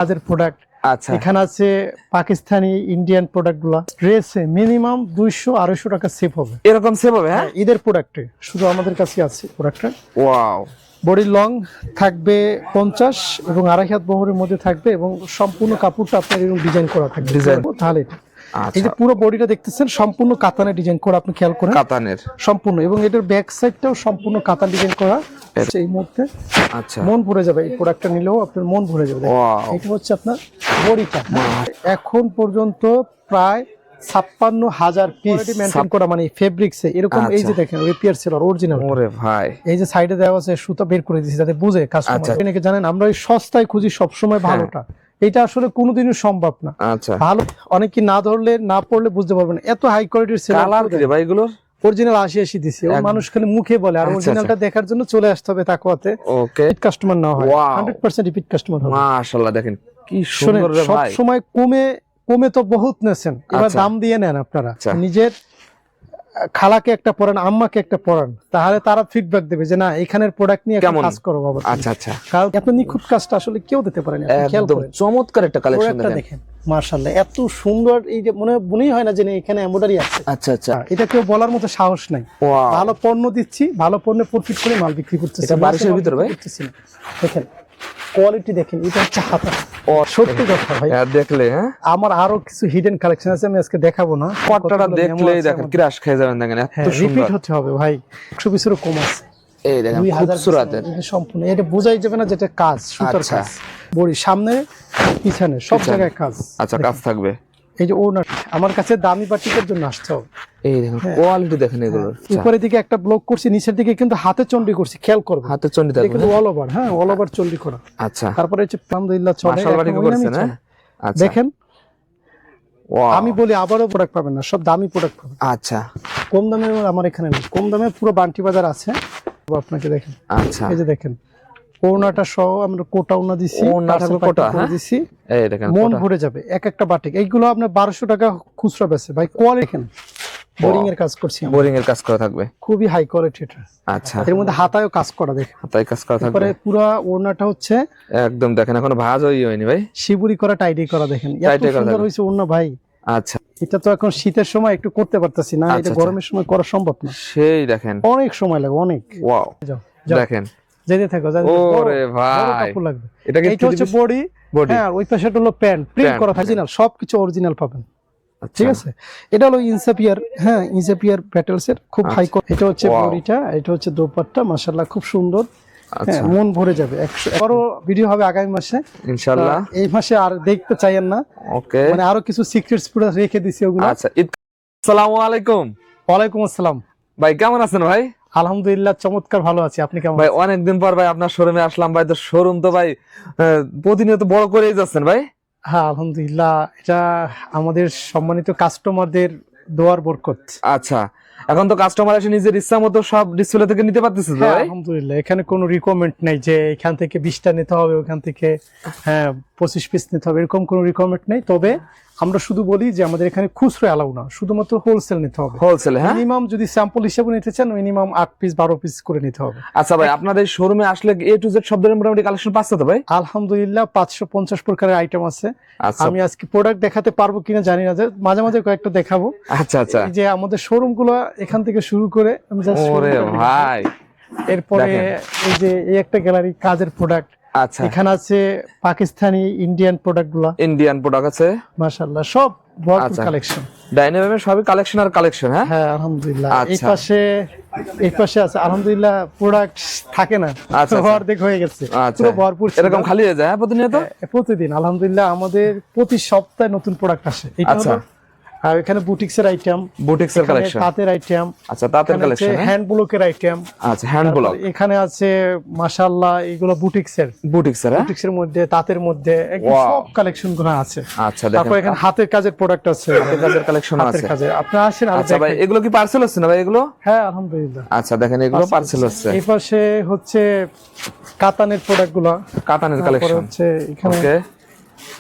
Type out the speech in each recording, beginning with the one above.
কাজের প্রোডাক্ট। আচ্ছা এখানে আছে পাকিস্তানি ইন্ডিয়ান প্রোডাক্টগুলো। ড্রেসে মিনিমাম 200-250 টাকা সেভ হবে। এরকম সেভ হবে? হ্যাঁ, ঈদের প্রোডাক্টে শুধু আমাদের কাছে আছে প্রোডাক্টটা। ওয়াও, বডি লং থাকবে 50 এবং 2.5 হাত বহরের মধ্যে থাকবে এবং সম্পূর্ণ কাপড়টা আপনার এরকম ডিজাইন করা থাকবে। ডিজাইন তাহলে এই যে পুরো বডিটা দেখতেছেন সম্পূর্ণ কাতানের ডিজাইন করা, আপনি খেয়াল করেন কাতানের সম্পূর্ণ, এবং এটার ব্যাক সাইডটাও সম্পূর্ণ কাতান ডিজাইন করা। এই মুহূর্তে আচ্ছা মন ভরে যাবে, এই প্রোডাক্টটা নিলেও আপনার মন ভরে যাবে। ওয়াও, এটা হচ্ছে আপনার বডিটা। এখন পর্যন্ত প্রায় 56,000 পিস মেইনটেইন করা, মানে ফেব্রিক্সে এরকম। এই যে দেখেন রিপেয়ার সেলার অরিজিনাল। ওরে ভাই, এই যে সাইডে দেওয়া আছে সুতা বের করে দিয়েছি যাতে বুঝে কাস্টমার। অনেকে জানেন আমরা ওই সস্তায় খুঁজি সবসময় ভালোটা, এটা আসলে কোনোদিনও সম্ভব না। আচ্ছা, ভালো অনেকে না ধরলে না পড়লে বুঝতে পারবেন না। এত হাই কোয়ালিটির সেলার। কালার কি রে ভাই এগুলো? অরিজিনাল 80 দিছি, ও মানুষ খালি মুখে বলে, আর অরিজিনালটা দেখার জন্য চলে আসতে হবে তাকওয়াতে। ওকে, রিপিট কাস্টমার না হয় 100% রিপিট কাস্টমার হবে। মাশাআল্লাহ, দেখেন কি সুন্দর রে ভাই। সব সময় কমে তো বহুত নেছেন, এবার দাম দিয়ে নেন আপনারা। নিজের খালাকে একটা পড়ান, আম্মাকে একটা পড়ান, তাহলে তারা ফিডব্যাক দেবে যে না এখানের প্রোডাক্ট নিয়ে একটা কাজ করো বাবা। আচ্ছা আচ্ছা, কারণ আপনি নিখুঁত কাজটা আসলে কেউ দিতে পারেন। একদম চমৎকার একটা কালেকশন দেখেন, মাশাআল্লাহ এত সুন্দর। এই যে মনেই হয় না যে এখানে এমব্রয়ডারি আছে। আচ্ছা আচ্ছা, এটা কেউ বলার মতো সাহস নাই। ভালো পণ্য দিচ্ছি, ভালো পণ্যে প্রফিট করে মাল বিক্রি করতেছি। এটা বারিশের ভিতর ভাই, দেখেন কোয়ালিটি দেখেন, এটা হচ্ছে হাতা। সত্যি কথা ভাই, দেখলে আমার আরো কিছু হিডেন কালেকশন আছে, আমি আজকে দেখাবো না। পট্টাটা দেখলেই দেখেন ক্রাশ খেয়ে যাবেন। দেখেন এত সুন্দর, রিপিট হতে হবে ভাই। 100 পিসেরও কম আছে। এই দেখেন খুবসুরাতের সম্পূর্ণ, এটা বোঝাই যাবে না যেটা কাজ, সুতার কাজ। বড়ি সামনে পিছনে সব জায়গায় কাজ। আচ্ছা, কাজ থাকবে। এই যে ওনার আমার কাছে দামি বাটিকের জন্য আসতে হবে। এই দেখেন কোয়ালিটি দেখেন এগুলোর। উপরের দিকে একটা ব্লক করছি, নিচের দিকে কিন্তু হাতে চন্ডি করছি, খেয়াল করবে হাতে চন্ডি থাকবে কিন্তু অল ওভার। হ্যাঁ, অল ওভার চন্ডি করা। আচ্ছা, তারপরে হচ্ছে আলহামদুলিল্লাহ চলে করছেন। আচ্ছা, দেখেন আমি বলি আবারও প্রোডাক্ট পাবেন না, সব দামি প্রোডাক্ট পাবেন। আচ্ছা, কম দামে আমার এখানে নেই। কম দামে পুরো বান্টি বাজার আছে আপনাকে। দেখেন, আচ্ছা, এই যে দেখেন ওনাটা সহ আমরা কোটা ওনা দিছি, কোটা দিছি। এই দেখেন মন ভরে যাবে এক একটা বাটিক। এইগুলো আপনার 1200 টাকা খুচরা বেচে ভাই। কোয়ালিটি দেখেন, বোরিং এর কাজ করছি, বোরিং এর কাজ করা থাকবে, খুবই হাই কোয়ালিটি এটা। আচ্ছা, এর মধ্যে হাতায়ও কাজ করা, দেখেন হাতায় কাজ করা থাকবে। পুরো ওড়নাটা হচ্ছে একদম দেখেন এখনো ভাঁজ হয়নি ভাই, শিবুরি করা, টাইডি করা। দেখেন এত সুন্দর হইছে ওড়না ভাই। আচ্ছা, এটা তো এখন শীতের সময় একটু করতে পারতেছি না, এটা গরমের সময় করা সম্ভব না। সেই দেখেন অনেক সময় লাগে, অনেক। ওয়াও, দেখেন যেতে থাকো, ওরে ভাই লাগবে। এটা হচ্ছে বডি। হ্যাঁ, ওই পাশে হলো প্যান্ট, প্রিন্ট করা থাকে, অরিজিনাল সবকিছু অরিজিনাল পাবেন। ঠিক আছে, এটা হলো ইনসাপিয়ার। হ্যাঁ, ইনসাপিয়ার প্যাটেলস এর খুব হাই কোয়ালিটি। এটা হচ্ছে বডিটা, এটা হচ্ছে দোপাট্টা। মাশাআল্লাহ খুব সুন্দর। হ্যাঁ, মন ভরে যাবে। 100 বড় ভিডিও হবে আগামী মাসে ইনশাআল্লাহ। এই মাসে আর দেখতে চাইয়েন না। ওকে, মানে আরো কিছু সিক্রেটস পুরো রেখে দিছি ওগুলো। আচ্ছা, আসসালামু আলাইকুম। ওয়ালাইকুম আসসালাম ভাই, কেমন আছেন ভাই? আলহামদুলিল্লাহ চমৎকার, ভালো আছি। আপনি কেমন? ভাই অনেকদিন পর ভাই আপনার শোরুমে আসলাম ভাই। তো শোরুম তো ভাই প্রতিনিয়ত বড় করেই যাচ্ছেন ভাই। হ্যাঁ, আলহামদুলিল্লাহ, এটা আমাদের সম্মানিত কাস্টমারদের দোয়ার বরকত। আচ্ছা, এখন তো কাস্টমার এসে নিজের ইচ্ছা মতো সব ডিসপ্লে থেকে নিতে পারতেছে ভাই। আলহামদুলিল্লাহ, এখানে কোনো রিকমেন্ড নাই যে এখান থেকে 20টা নিতে হবে, ওখান থেকে 25 পিস নিতে হবে, এরকম কোনো রিকমেন্ড নেই। তবে আমরা শুধু বলি যে আমাদের এখানে খুচরো অ্যালাউ না, শুধুমাত্র হোলসেল নিতে হবে। হোলসেল, হ্যাঁ, মিনিমাম যদি স্যাম্পল হিসেবে নিতে চান মিনিমাম 8 পিস 12 পিস করে নিতে হবে। আচ্ছা ভাই, আপনাদের শোরুমে আসলে A to Z সব ধরনের মোটামুটি কালেকশন পাচ্ছে তো ভাই? আলহামদুলিল্লাহ 550 প্রকারের আইটেম আছে। আমি আজকে প্রোডাক্ট দেখাতে পারবো কিনা জানি না, যে মাঝে মাঝে কয়েকটা দেখাবো। আচ্ছা আচ্ছা, এই যে আমাদের শোরুম গুলো এখান থেকে শুরু করে আমি জাস্ট ওরে ভাই, এরপরে এই যে এই একটা গ্যালারি কাজের প্রোডাক্ট। আচ্ছা, এখানে আছে পাকিস্তানি ইন্ডিয়ান প্রোডাক্ট গুলো, ইন্ডিয়ান প্রোডাক্ট আছে মাশাআল্লাহ, সব ভরপুর কালেকশন। ডাইনামিক সবই কালেকশন আর কালেকশন। হ্যাঁ, হ্যাঁ, আলহামদুলিল্লাহ। এই পাশে আছে আলহামদুলিল্লাহ প্রোডাক্ট থাকে না, অর্ধেক হয়ে গেছে, পুরো ভরপুর। এরকম খালি হয়ে যায় প্রতিনিয়ত? প্রতিদিন আলহামদুলিল্লাহ আমাদের প্রতি সপ্তাহে নতুন প্রোডাক্ট আসে। এটা হলো আর এখানে বুটিক্সের আইটেম, বুটিক্সের কালেকশন, তাঁতের আইটেম। আচ্ছা, তাঁতের কালেকশন, হ্যান্ড ব্লকের আইটেম। আচ্ছা, হ্যান্ড ব্লক এখানে আছে মাশাআল্লাহ। এগুলো বুটিক্সের মধ্যে, তাঁতের মধ্যে সব কালেকশন গুলো আছে। আচ্ছা, তারপর এখানে হাতের কাজের প্রোডাক্ট আছে, হাতের কাজের কালেকশন আছে। আপনারা আসেন। আচ্ছা ভাই, এগুলো কি পার্সেল হচ্ছে না ভাই এগুলো? হ্যাঁ, আলহামদুলিল্লাহ। আচ্ছা, দেখেন এগুলো পার্সেল হচ্ছে। এই পাশে হচ্ছে কাতানের প্রোডাক্ট গুলো, কাতানের কালেকশন হচ্ছে এখানে।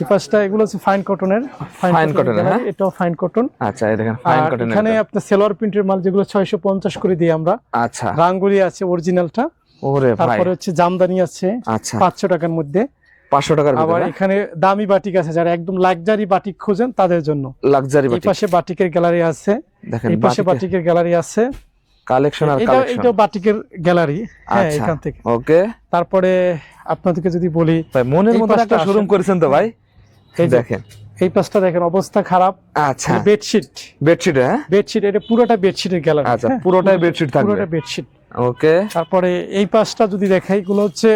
এই পাশটা এগুলো হচ্ছে ফাইন কটনের, হ্যাঁ, এটাও ফাইন কটন। আচ্ছা, এই দেখেন ফাইন কটন। এখানে আপনার সেলোয়ার প্রিন্টের মাল যেগুলো 650 করে দিই আমরা। আচ্ছা, রাঙ্গুলি আছে অরিজিনালটা। ওরে ভাই, তারপরে হচ্ছে জামদানি আছে 500 টাকার মধ্যে। 500 টাকার ভিতরে। আবার এখানে দামি বাটিক আছে, যারা একদম লাক্সারি বাটিক খোঁজেন তাদের জন্য লাক্সারি বাটিক। এই পাশে বাটিকের গ্যালারি আছে, দেখেন এই পাশে বাটিকের গ্যালারি আছে, কালেকশন আর কালেকশন। এটা বাটিকের গ্যালারি, হ্যাঁ এখান থেকে। ওকে, তারপরে আপনাদেরকে যদি বলি ভাই মনের মতো একটা শোরুম করেছেন তো ভাই। এই দেখেন এই পাশটা দেখেন, অবস্থা খারাপ। আচ্ছা, বেডশিট, বেডশিট, হ্যাঁ বেডশিট, এটা পুরোটা বেডশিটের গ্যালারি। আচ্ছা, পুরোটাই বেডশিট থাকবে, পুরোটা বেডশিট। ওকে, তারপরে এই পাশটা যদি দেখাই, এগুলো হচ্ছে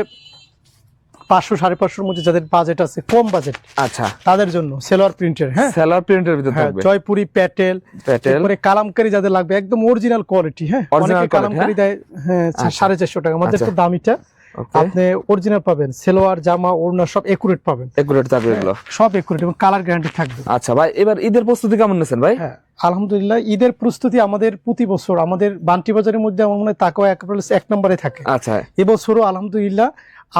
500 550 মধ্যে যাদের বাজেট আছে, কম বাজেট, আচ্ছা, তাদের জন্য সেলোয়ার প্রিন্টের, হ্যাঁ সেলোয়ার প্রিন্টের ভিতর থাকবে, জয়পুরি, প্যাটেল, তারপরে কালামকারী যাদের লাগবে একদম অরিজিনাল কোয়ালিটি, হ্যাঁ অনেকে কালামকারী দেয়, হ্যাঁ 450 টাকা, আমাদের তো দামিটা আপনি অরিজিনাল পাবেন, সেলোয়ার জামা ওড়না সব একুরেট পাবেন, একুরেট থাকবে, এগুলো সব একুরেট এবং কালার গ্যারান্টি থাকবে। আচ্ছা ভাই, এবার ঈদের প্রস্তুতি কেমন নিছেন ভাই? হ্যাঁ আলহামদুলিল্লাহ, ঈদের প্রস্তুতি আমাদের প্রতি বছর আমাদের বান্টি বাজারের মধ্যে আমার মনে হয় তাকওয়া এক নম্বরে থাকে। আচ্ছা, এবছরও আলহামদুলিল্লাহ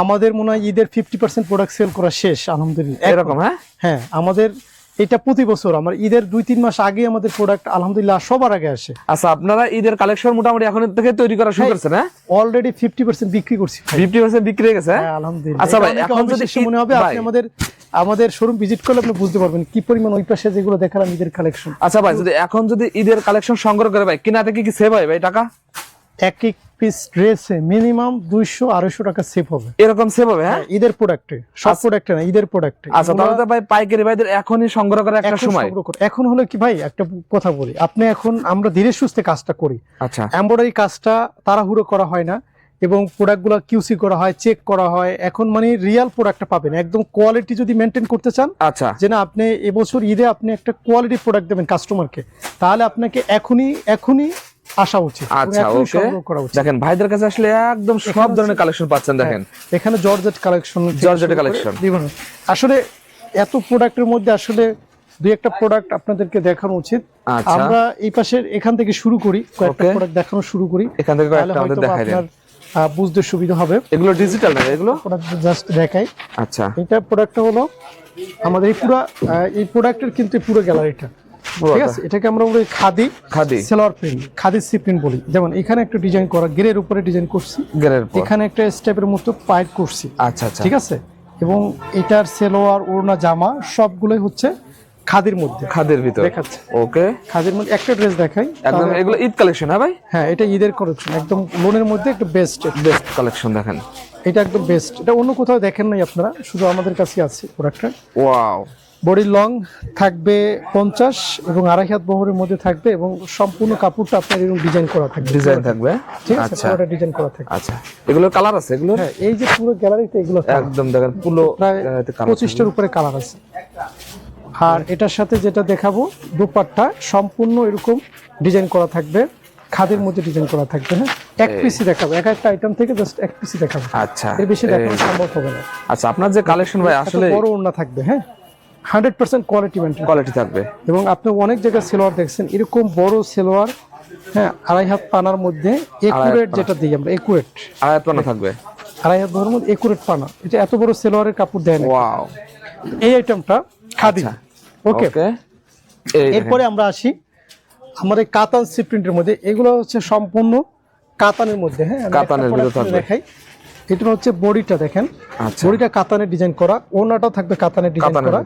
আমাদের মনে হয় ঈদের 50% প্রোডাক্ট সেল করা শেষ আলহামদুলিল্লাহ, এরকম, হ্যাঁ হ্যাঁ আমাদের এটা প্রতি বছর আমার ঈদের 2-3 মাস আগে আমাদের প্রোডাক্ট আলহামদুলিল্লাহ সবার আগে আসে। আচ্ছা, আপনারা ঈদের কালেকশন মোটামুটি এখন থেকে তৈরি করা শুরু করছেন? হ্যাঁ, অলরেডি 50% বিক্রি করছি। 50% বিক্রি হয়ে গেছে, হ্যাঁ আলহামদুলিল্লাহ। আচ্ছা ভাই, এখন যদি মনে হবে আপনি আমাদের শোরুম ভিজিট করলে আপনি বুঝতে পারবেন কি পরিমাণ ওই পাশে যেগুলো দেখালাম ঈদের কালেকশন। আচ্ছা ভাই, যদি এখন যদি ঈদের কালেকশন সংগ্রহ করে ভাই, কিনাতে কি সেভ হয় ভাই টাকা? এক এক পিস ড্রেসে মিনিমাম 200-250 টাকা সেভ হবে, এরকম সেভ হবে, হ্যাঁ ঈদের প্রোডাক্টে, সব প্রোডাক্টে না, ঈদের প্রোডাক্টে। আচ্ছা, তাহলে তো ভাই পাইকারি ভাইদের এখনই সংগ্রহ করার একটা সময়। এখন হলো কি ভাই, একটা কথা বলি, আপনি এখন আমরা ধীরে সুস্থে কাজটা করি। আচ্ছা, এমব্রয়ডারি কাজটা তাড়াহুড়ো করা হয় না এবং প্রোডাক্টগুলো কিউসি করা হয়, চেক করা হয়। এখন মানে রিয়েল প্রোডাক্টটা পাবেন, একদম কোয়ালিটি যদি মেনটেন করতে চান, আচ্ছা, যে না আপনি এবছর ঈদে আপনি একটা কোয়ালিটি প্রোডাক্ট দেবেন কাস্টমারকে, তাহলে আপনাকে এখনই আসা উচিত। আচ্ছা, ওকে, দেখেন ভাইদের কাছে আসলে একদম সব ধরনের কালেকশন পাচ্ছেন। দেখেন এখানে জর্জেট কালেকশন, জর্জেটের কালেকশন। আসলে এত প্রোডাক্টের মধ্যে আসলে দুই একটা প্রোডাক্ট আপনাদেরকে দেখানো উচিত। আমরা এই পাশের এখান থেকে শুরু করি, কয়েকটা প্রোডাক্ট দেখানো শুরু করি, এখান থেকে কয়েকটা আমাদের দেখাই দেন, বুঝতে সুবিধা হবে। এগুলো ডিজিটাল না, এগুলো প্রোডাক্ট জাস্ট দেখাই। আচ্ছা, এটা প্রোডাক্টটা হলো আমাদের এই প্রোডাক্টের কিন্তু পুরো গ্যালারিটা, ঠিক আছে। এটাকে আমরা বলি খাদি সেলোয়ার প্রিন্ট, খাদি সি প্রিন্ট বলি। যেমন এখানে একটা ডিজাইন করা, গ্রের উপরে ডিজাইন করছি, এখানে একটা স্টেপের মতো পাইপ করছি, আচ্ছা আচ্ছা, ঠিক আছে। এবং এটার সেলোয়ার ওড়না জামা সবগুলোই হচ্ছে খাদির মধ্যে, খাদির ভিতরে দেখাচ্ছে। ওকে, খাদির মধ্যে একটা ড্রেস দেখাই, একদম এগুলো ঈদ কালেকশন, হ্যাঁ ভাই? হ্যাঁ, এটা ঈদের কালেকশন, একদম লোনের মধ্যে একটা বেস্ট কালেকশন। দেখেন এটা একদম বেস্ট, এটা অন্য কোথাও দেখেন নাই আপনারা, শুধু আমাদের কাছে আছে প্রোডাক্টটা। ওয়াও, বডি লং থাকবে 50 এবং 2.5 হাত বহরের মধ্যে থাকবে এবং সম্পূর্ণ কাপড়টা আপনার এরকম ডিজাইন করা থাকবে, ঠিক আছে, পুরোটা ডিজাইন করা থাকবে। আচ্ছা, এগুলো কালার আছে, এগুলো হ্যাঁ এই যে পুরো গ্যালারিতে এগুলো একদম দেখেন পুরো প্রায় 25টার উপরে কালার আছে। আর এটার সাথে যেটা দেখাবো, দুপাট্টা সম্পূর্ণ এরকম ডিজাইন করা থাকবে, খাদির মধ্যে ডিজাইন করা থাকবে। হ্যাঁ, এক পিসি দেখাবো, এক একটা আইটেম থেকে জাস্ট এক পিসি দেখাবো। আচ্ছা, এর বেশি দেখানো সম্ভব হবে না। আচ্ছা, আপনার যে কালেকশন ভাই আসলে বড় ওড়না থাকবে, হ্যাঁ 100% কোয়ালিটি থাকবে। এবং আপনি অনেক জায়গায় সেলোয়ার দেখছেন এরকম বড় সেলোয়ার, হ্যাঁ 2.5 হাত পানার মধ্যে একুরেট, যেটা দিই আমরা একুরেট 2.5 হাত পানা থাকবে, 2.5 হাত বহরের মধ্যে একুরেট পানা, এটা এত বড় সেলোয়ারের কাপড় দেয় না। ওয়াও, এই আইটেমটা খাদি। ওকে, এরপরে আমরা আসি আমাদের কাতান সি প্রিন্টের মধ্যে, এগুলো হচ্ছে সম্পূর্ণ কাতানের মধ্যে, হ্যাঁ কাতানের ভিতরে থাকবে। দেখাই, এটা হচ্ছে বডিটা দেখেন, বডিটা কাতানের ডিজাইন করা, ওড়নাটাও থাকবে কাতানের ডিজাইন করা,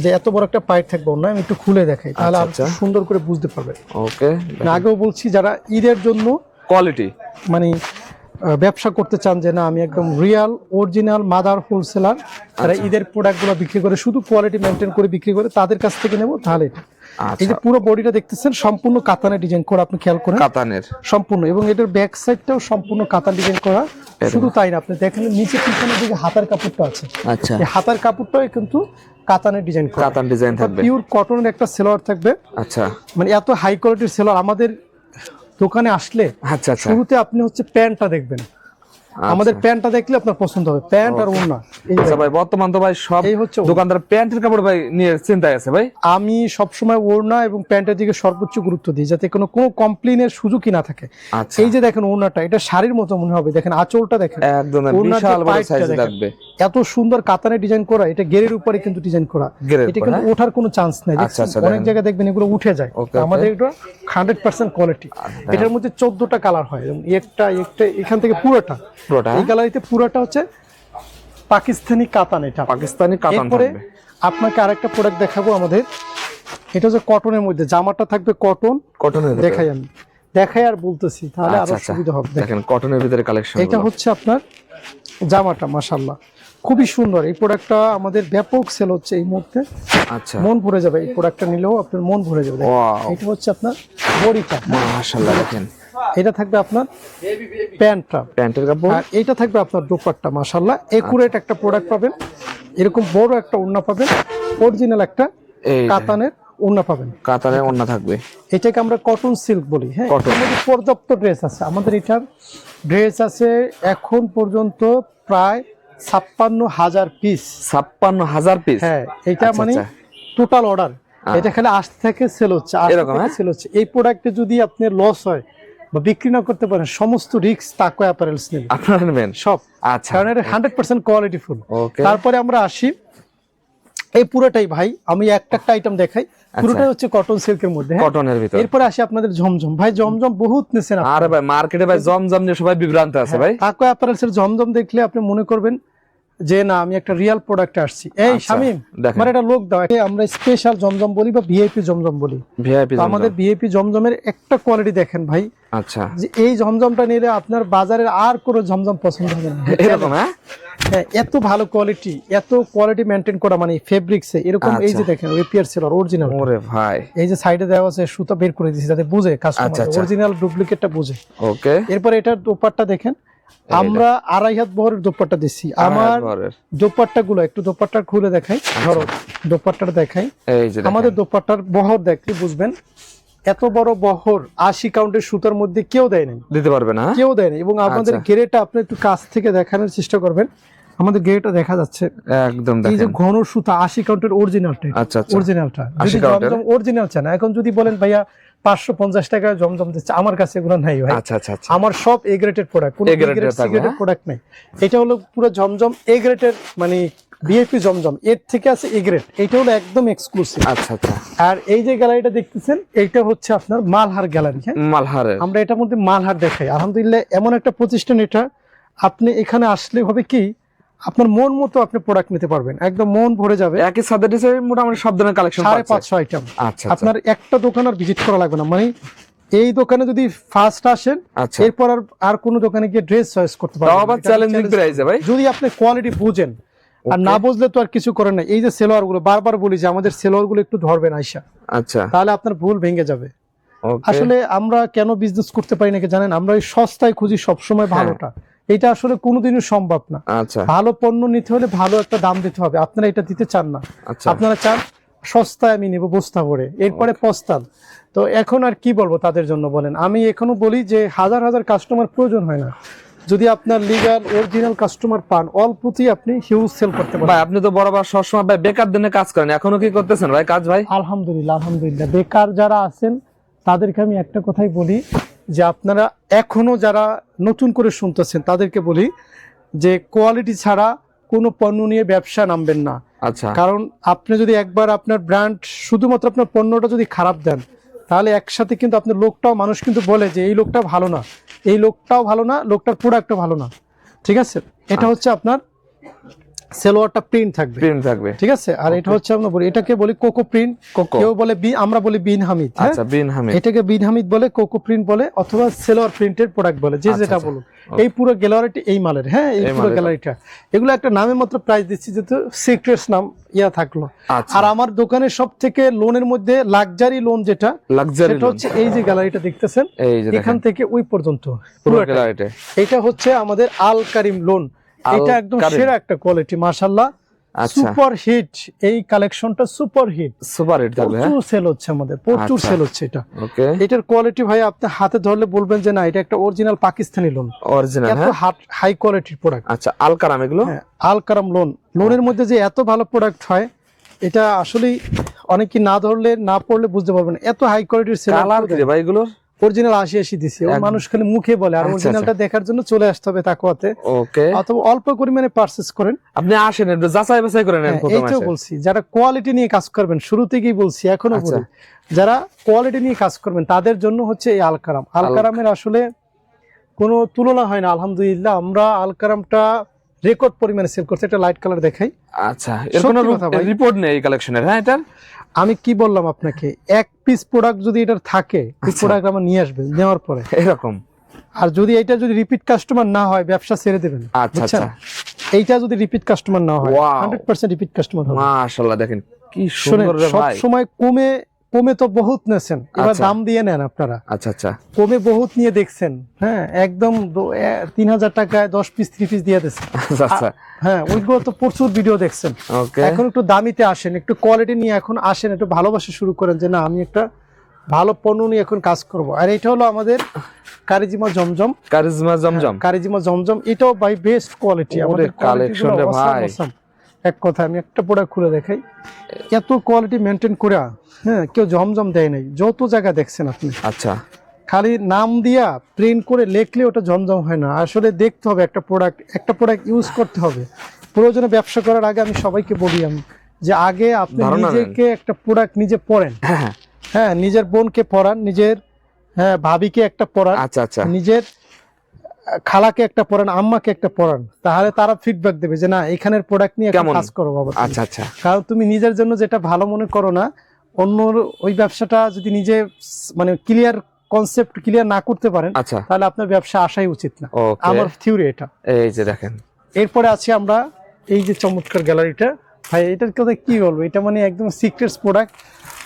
যে এত বড় একটা পাইপ থাকবে ওড়না। আমি একটু খুলে দেখাই, তাহলে আপনি সুন্দর করে বুঝতে পারবেন। ওকে, আগেও বলছি যারা ঈদের জন্য কোয়ালিটি মানে ব্যবসা করতে চান, যে না আমি একদম রিয়াল অরিজিনাল মাদার হোলসেলার, তারা ঈদের প্রোডাক্টগুলো বিক্রি করে শুধু কোয়ালিটি মেনটেন করে বিক্রি করে, তাদের কাছ থেকে নেব, তাহলে এটা। এই যে পুরো বডিটা দেখতেছেন সম্পূর্ণ কাতানের ডিজাইন করা, আপনি খেয়াল করেন কাতানের সম্পূর্ণ, এবং এটার ব্যাক সাইডটাও সম্পূর্ণ কাতান ডিজাইন করা। শুধু তাই না, আপনি দেখেন নিচে পিছনের দিকে হাতার কাপড়টা আছে, আচ্ছা এই হাতার কাপড়টাও কিন্তু কাতানের ডিজাইন করা, কাতান ডিজাইন থাকবে, পিওর কটনের একটা সেলোয়ার থাকবে। আচ্ছা, মানে এত হাই কোয়ালিটির সেলোয়ার আমাদের দোকানে আসলে আচ্ছা শুরুতে আপনি হচ্ছে প্যান্টটা দেখবেন, আমাদের প্যান্টটা দেখলে আপনার পছন্দ হবে, প্যান্ট আর ওড়না। আচ্ছা ভাই, বর্তমান তো ভাই সব দোকানদার প্যান্টের কাপড় ভাই নিয়ে চিন্তায় আছে ভাই। আমি সবসময় ওড়না এবং প্যান্টের দিকে সর্বোচ্চ গুরুত্ব দিই, যাতে কোনো কমপ্লেনের সুযোগই না থাকে। এই যে দেখেন ওড়নাটা, এটা শাড়ির মতো মনে হবে, দেখেন আঁচলটা দেখেন, একদম বিশাল বড় সাইজ থাকবে, এত সুন্দর কাতানের ডিজাইন করা, এটা গেরের উপরে কিন্তু ডিজাইন করা, এটা কিন্তু ওঠার কোনো চান্স নাই। অনেক জায়গায় দেখবেন এগুলো উঠে যায়, আমাদের এটা 100% কোয়ালিটি। এটার মধ্যে 14টা কালার হয়, একটা এখান থেকে পুরোটা এই গ্যালারিতে পুরোটা হচ্ছে পাকিস্তানি কাতান, এটা পাকিস্তানি কাতান এরপরে থাকবে। আপনাকে আরেকটা প্রোডাক্ট দেখাবো আমাদের, এটা হচ্ছে কটনের মধ্যে, জামাটা থাকবে কটনের দেখাই আমি দেখাই আর বলতেছি তাহলে আরো সুবিধা হবে। দেখেন কটনের ভিতরে কালেকশন, এটা হচ্ছে আপনার জামাটা মাশাআল্লাহ খুবই সুন্দর। এই প্রোডাক্টটা আমাদের ব্যাপক সেল হচ্ছে এই মুহূর্তে। আচ্ছা, মন ভরে যাবে এই প্রোডাক্টটা নিলেও, আপনার মন ভরে যাবে। এটা হচ্ছে আপনার বডিটা মাশাআল্লাহ, দেখেন এটা থাকবে আপনার প্যান্টের কাপড়, আর এটা থাকবে আপনার দোপাট্টা। মাশাআল্লাহ একুরেট একটা প্রোডাক্ট পাবেন, এরকম বড় একটা ওড়না পাবেন, অরিজিনাল একটা কাতানের ওড়না পাবেন, কাতানের ওড়না থাকবে। এটাকে আমরা কটন সিল্ক বলি। হ্যাঁ, আমাদের পর্যাপ্ত ড্রেস আছে, আমাদের এটার ড্রেস আছে এখন পর্যন্ত প্রায় 56,000 পিস। 56,000 পিস? হ্যাঁ, এটা মানে টোটাল অর্ডার, এটা খালি আজ থেকে সেল হচ্ছে, সেল হচ্ছে। এই প্রোডাক্টে যদি আপনার লস হয় বা বিক্রি না করতে পারেন, সমস্ত রিস্ক তাকওয়া অ্যাপারেলস নেবে, আপনারা নেবেন সব। আচ্ছা, কারণ এটা 100% কোয়ালিটি ফুল। ওকে, তারপরে আমরা আসি এই পুরোটাই ভাই, আমি একটা আইটেম দেখাই, পুরোটাই হচ্ছে কটন সিল্কের মধ্যে, কটনের ভিতর। এরপরে আসি আপনাদের জমজম। ভাই জমজম বহুত নেছেন, আরে ভাই মার্কেটে ভাই জমজম নিয়ে সবাই বিভ্রান্ত আছে ভাই। তাকওয়া অ্যাপারেলস এর জমজম দেখলে আপনি মনে করবেন যে না আমি একটা রিয়েল প্রোডাক্ট আসছি। এই শামিম, মানে এটা লোক দাও, আমরা স্পেশাল জমজম বলি বা ভিআইপি জমজম বলি। আমাদের ভিআইপি জমজমের একটা কোয়ালিটি দেখেন ভাই। আচ্ছা, যে এই জমজমটা নিলে আপনার বাজারের আর কোনো জমজম পছন্দ হবে না এরকম। হ্যাঁ, এত ভালো কোয়ালিটি, এত কোয়ালিটি মেইনটেইন করা, মানে ফেব্রিক্সে এরকম। এই যে দেখেন ওপিআর সেলর অরিজিনাল, ওরে ভাই, এই যে সাইডে দেওয়া আছে সুতা বের করে দিয়েছি যাতে বুঝে কাস্টমার অরিজিনাল ডুপ্লিকেটটা বুঝে। ওকে, এরপর এটার দোপাট্টা দেখেন, আমরা 2.5 হাত বহরের দোপাট্টা দিচ্ছি। আমার দোপাট্টা গুলো একটু দোপাট্টা খুলে দেখাই, ধরো দোপাট্টাটা দেখাই। আমাদের দোপাট্টার বহর দেখলে বুঝবেন, এত বড় বহর 80 কাউন্টের সুতার মধ্যে কেউ দেয় নাই, দিতে পারবে না, কেউ দেয় না। এবং আমাদের গেরেটা আপনি একটু কাছ থেকে দেখানোর চেষ্টা করবেন, আমাদের গেরেটা দেখা যাচ্ছে একদম, এই যে ঘন সুতা 80 কাউন্টের অরিজিনালটা। আচ্ছা, অরিজিনালটা যদি জমজম অরিজিনাল চান, এখন যদি বলেন ভাইয়া 550 টাকা জমজম দিচ্ছে, আমার কাছে এগুলো নাই ভাই। আচ্ছা, আমার সব এ গ্রেডের প্রোডাক্ট, কোনো সিগারেটের প্রোডাক্ট নাই। এটা হলো পুরো জমজম এ গ্রেডের, মানে ভিআইপি জমজম, এর থেকে আছে এ গ্রেড। এটা হলো একদম এক্সক্লুসিভ। আচ্ছা। আর এই যে গ্যালারিটা দেখতেছেন, এইটা হচ্ছে আপনার মালহার গ্যালারি। হ্যাঁ, মালহার, আমরা এটার মধ্যে মালহার দেখাই। আলহামদুলিল্লাহ এমন একটা প্রতিষ্ঠান, এটা আপনি এখানে আসলে হবে কি আপনার মন মতো আপনি প্রোডাক্ট নিতে পারবেন, একদম মন ভরে যাবে। একই সাথে মোটামুটি সব ধরনের কালেকশন 550 আইটেম। আপনার একটা দোকান আর ভিজিট করা লাগবে না, মানে এই দোকানে যদি ফার্স্ট আসেন, এরপর আর কোনো দোকানে গিয়ে ড্রেস চয়েস করতে পারবেন, চ্যালেঞ্জিং প্রাইসে ভাই, যদি আপনি কোয়ালিটি বুঝেন। আর না বুঝলে তো আর কিছু করেন না। এই যে সেলোয়ার গুলো, বারবার বলি যে আমাদের সেলোয়ার গুলো একটু ধরবেন আইসা, আচ্ছা, তাহলে আপনার ভুল ভেঙে যাবে। আসলে আমরা কেন বিজনেস করতে পারি নাকি জানেন, আমরা এই সস্তায় খুঁজি সবসময় ভালোটা। এটা আসলে কোনোদিনও সম্ভব না। ভালো পণ্য নিতে হলে ভালো একটা দাম দিতে হবে, আপনারা এটা দিতে চান না। আপনারা চান সস্তায় আমি নেব বস্তা ভরে, এরপরে পস্তান। তো এখন আর কি বলবো তাদের জন্য বলেন। আমি এখনো বলি যে হাজার হাজার কাস্টমার প্রয়োজন হয় না, যদি আপনার লিগ্যাল অরিজিনাল কাস্টমার পান, অল্পতেই আপনি হিউজ সেল করতে পারেন। ভাই আপনি তো বরাবর সবসময় ভাই বেকার দিনে কাজ করেন, এখনো কি করতেছেন ভাই কাজ? ভাই আলহামদুলিল্লাহ, বেকার যারা আছেন তাদেরকে আমি একটা কথাই বলি, যে আপনারা এখনো যারা নতুন করে শুনতেছেন তাদেরকে বলি যে কোয়ালিটি ছাড়া কোনো পণ্য নিয়ে ব্যবসা নামবেন না। আচ্ছা, কারণ আপনি যদি একবার আপনার ব্র্যান্ড, শুধুমাত্র আপনার পণ্যটা যদি খারাপ দেন, তাহলে একসাথে কিন্তু আপনার লোকটাও, মানুষ কিন্তু বলে যে এই লোকটা ভালো না, এই লোকটাও ভালো না, লোকটার প্রোডাক্টও ভালো না। ঠিক আছে, এটা হচ্ছে আপনার সেলোয়ারটা প্রিন্ট থাকবে, ঠিক আছে। আর এটা হচ্ছে আমরা বলি, এটাকে বলি কোকো প্রিন্ট, কেউ বলে আমরা বলি বিন হামিদ। আচ্ছা, বিন হামিদ, এটাকে বিন হামিদ বলে, কোকো প্রিন্ট বলে, অথবা সেলোয়ার প্রিন্টের প্রোডাক্ট বলে, যে যেটা বলুন। এই পুরো গ্যালারিটি এই মালের, হ্যাঁ এই পুরো গ্যালারিটা, এগুলো একটা নামে মাত্র প্রাইস দিচ্ছি, যেহেতু সিক্রেটস নাম ইয়া থাকলো। আর আমার দোকানের সব থেকে লোনের মধ্যে লাক্সারি লোন যেটা, সেটা হচ্ছে এই যে গ্যালারিটা দেখতেছেন, এখান থেকে ওই পর্যন্ত পুরো গ্যালারিটা, এটা হচ্ছে আমাদের আল কারিম লোন। এটা একদম সেরা একটা কোয়ালিটি মাশাআল্লাহ, সুপার হিট। এই কালেকশনটা সুপার হিট প্রচুর সেল হচ্ছে আমাদের, প্রচুর সেল হচ্ছে এটা। এটার কোয়ালিটি ভাই আপনি হাতে ধরলে বলবেন যে না এটা একটা অরিজিনাল পাকিস্তানি লোন, অরিজিনাল এত হাই কোয়ালিটির প্রোডাক্ট। আচ্ছা, আল কারাম, এগুলো আল কারাম লোন। লোনের মধ্যে যে এত ভালো প্রোডাক্ট হয়, এটা আসলে অনেকে না ধরলে, না পড়লে বুঝতে পারবেন, এত হাই কোয়ালিটির সেল। কালার কি ভাই এগুলোর? অরিজিনাল 80 দিছি, মানুষ খালি মুখে বলে, আর অরিজিনালটা দেখার জন্য চলে আসতে হবে তাকওয়াতে। ওকে, অথবা অল্প পরিমাণে পারচেজ করেন, আপনি আসেন একটু যাচাই বাছাই করেন। এইটাও বলছি, যারা কোয়ালিটি নিয়ে কাজ করবেন, শুরু থেকেই বলছি, এখনো বলি, যারা কোয়ালিটি নিয়ে কাজ করবেন তাদের জন্য হচ্ছে এই আল কারাম। আল কারামের আসলে কোনো তুলনা হয় না, আলহামদুলিল্লাহ। আমরা আল কারামটা রেকর্ড পরিমাণে সেল করছে। একটা লাইট কালার দেখাই। আচ্ছা, এর কোনো রিপোর্ট নেই এই কালেকশনের? হ্যাঁ, এটা আমি কি বললাম আপনাকে, এক পিস প্রোডাক্ট যদি এটার থাকে, এই প্রোডাক্ট আমার নিয়ে আসবেন নেওয়ার পরে এরকম। আর যদি এটা যদি রিপিট কাস্টমার না হয়, ব্যবসা ছেড়ে দেবেন। আচ্ছা আচ্ছা, এইটা যদি রিপিট কাস্টমার না হয় 100% রিপিট কাস্টমার হবে। মাশাআল্লাহ, দেখেন কি সুন্দর রে ভাই। সব সময় কমে তো বহুত নেছেন, এবার দাম দিয়ে নেন আপনারা। আচ্ছা আচ্ছা, কমে বহুত নিয়ে দেখছেন, হ্যাঁ, একদম 3000 টাকায় 10 পিস 3 পিস দিয়ে দিচ্ছেন। আচ্ছা, হ্যাঁ, ওইগুলো তো প্রচুর ভিডিও দেখছেন। এখন একটু দামিতে আসেন, একটু কোয়ালিটি নিয়ে এখন আসেন, একটু ভালোবাসা শুরু করেন যে না আমি একটা ভালো পণ্য নিয়ে এখন কাজ করব। আর এটা হলো আমাদের কারিজিমা জমজম। কারিজিমা জমজম এটাও বাই বেস্ট কোয়ালিটি। আমাদের কালেকশন রে ভাই, এক কথা আমি একটা প্রোডাক্ট খুলে দেখাই, এত কোয়ালিটি মেনটেন করে, হ্যাঁ, কেউ জমজম দেয় নাই। যত জায়গা দেখছেন আপনি, আচ্ছা, খালি নাম দিয়া প্রিন্ট করে লেখলে ওটা জমজম হয় না। আসলে দেখতে হবে একটা প্রোডাক্ট ইউজ করতে হবে। প্রয়োজনে ব্যবসা করার আগে আমি সবাইকে বলি আমি যে আগে আপনি নিজেকে একটা প্রোডাক্ট নিজে পড়েন। হ্যাঁ, নিজের বোনকে পড়ান, নিজের ভাবিকে একটা পড়ান, আচ্ছা আচ্ছা, নিজের খালাকে একটা পড়ান, আম্মাকে একটা পড়ান, তাহলে তারা ফিডব্যাক দেবে যে না এখানের প্রোডাক্ট নিয়ে কাজ করো বাবা। আচ্ছা আচ্ছা, কারণ তুমি নিজের জন্য যেটা ভালো মনে করো না, অন্য ওই ব্যবসাটা যদি নিজে মানে কনসেপ্ট ক্লিয়ার না করতে পারেন, তাহলে আপনার ব্যবসা আসাই উচিত না। আমার থিওরি এটা। এই যে দেখেন, এরপরে আছি আমরা এই যে চমৎকার গ্যালারিটা। ভাই এটার কথা কি বলবো, এটা মানে একদম সিক্রেটস প্রোডাক্ট।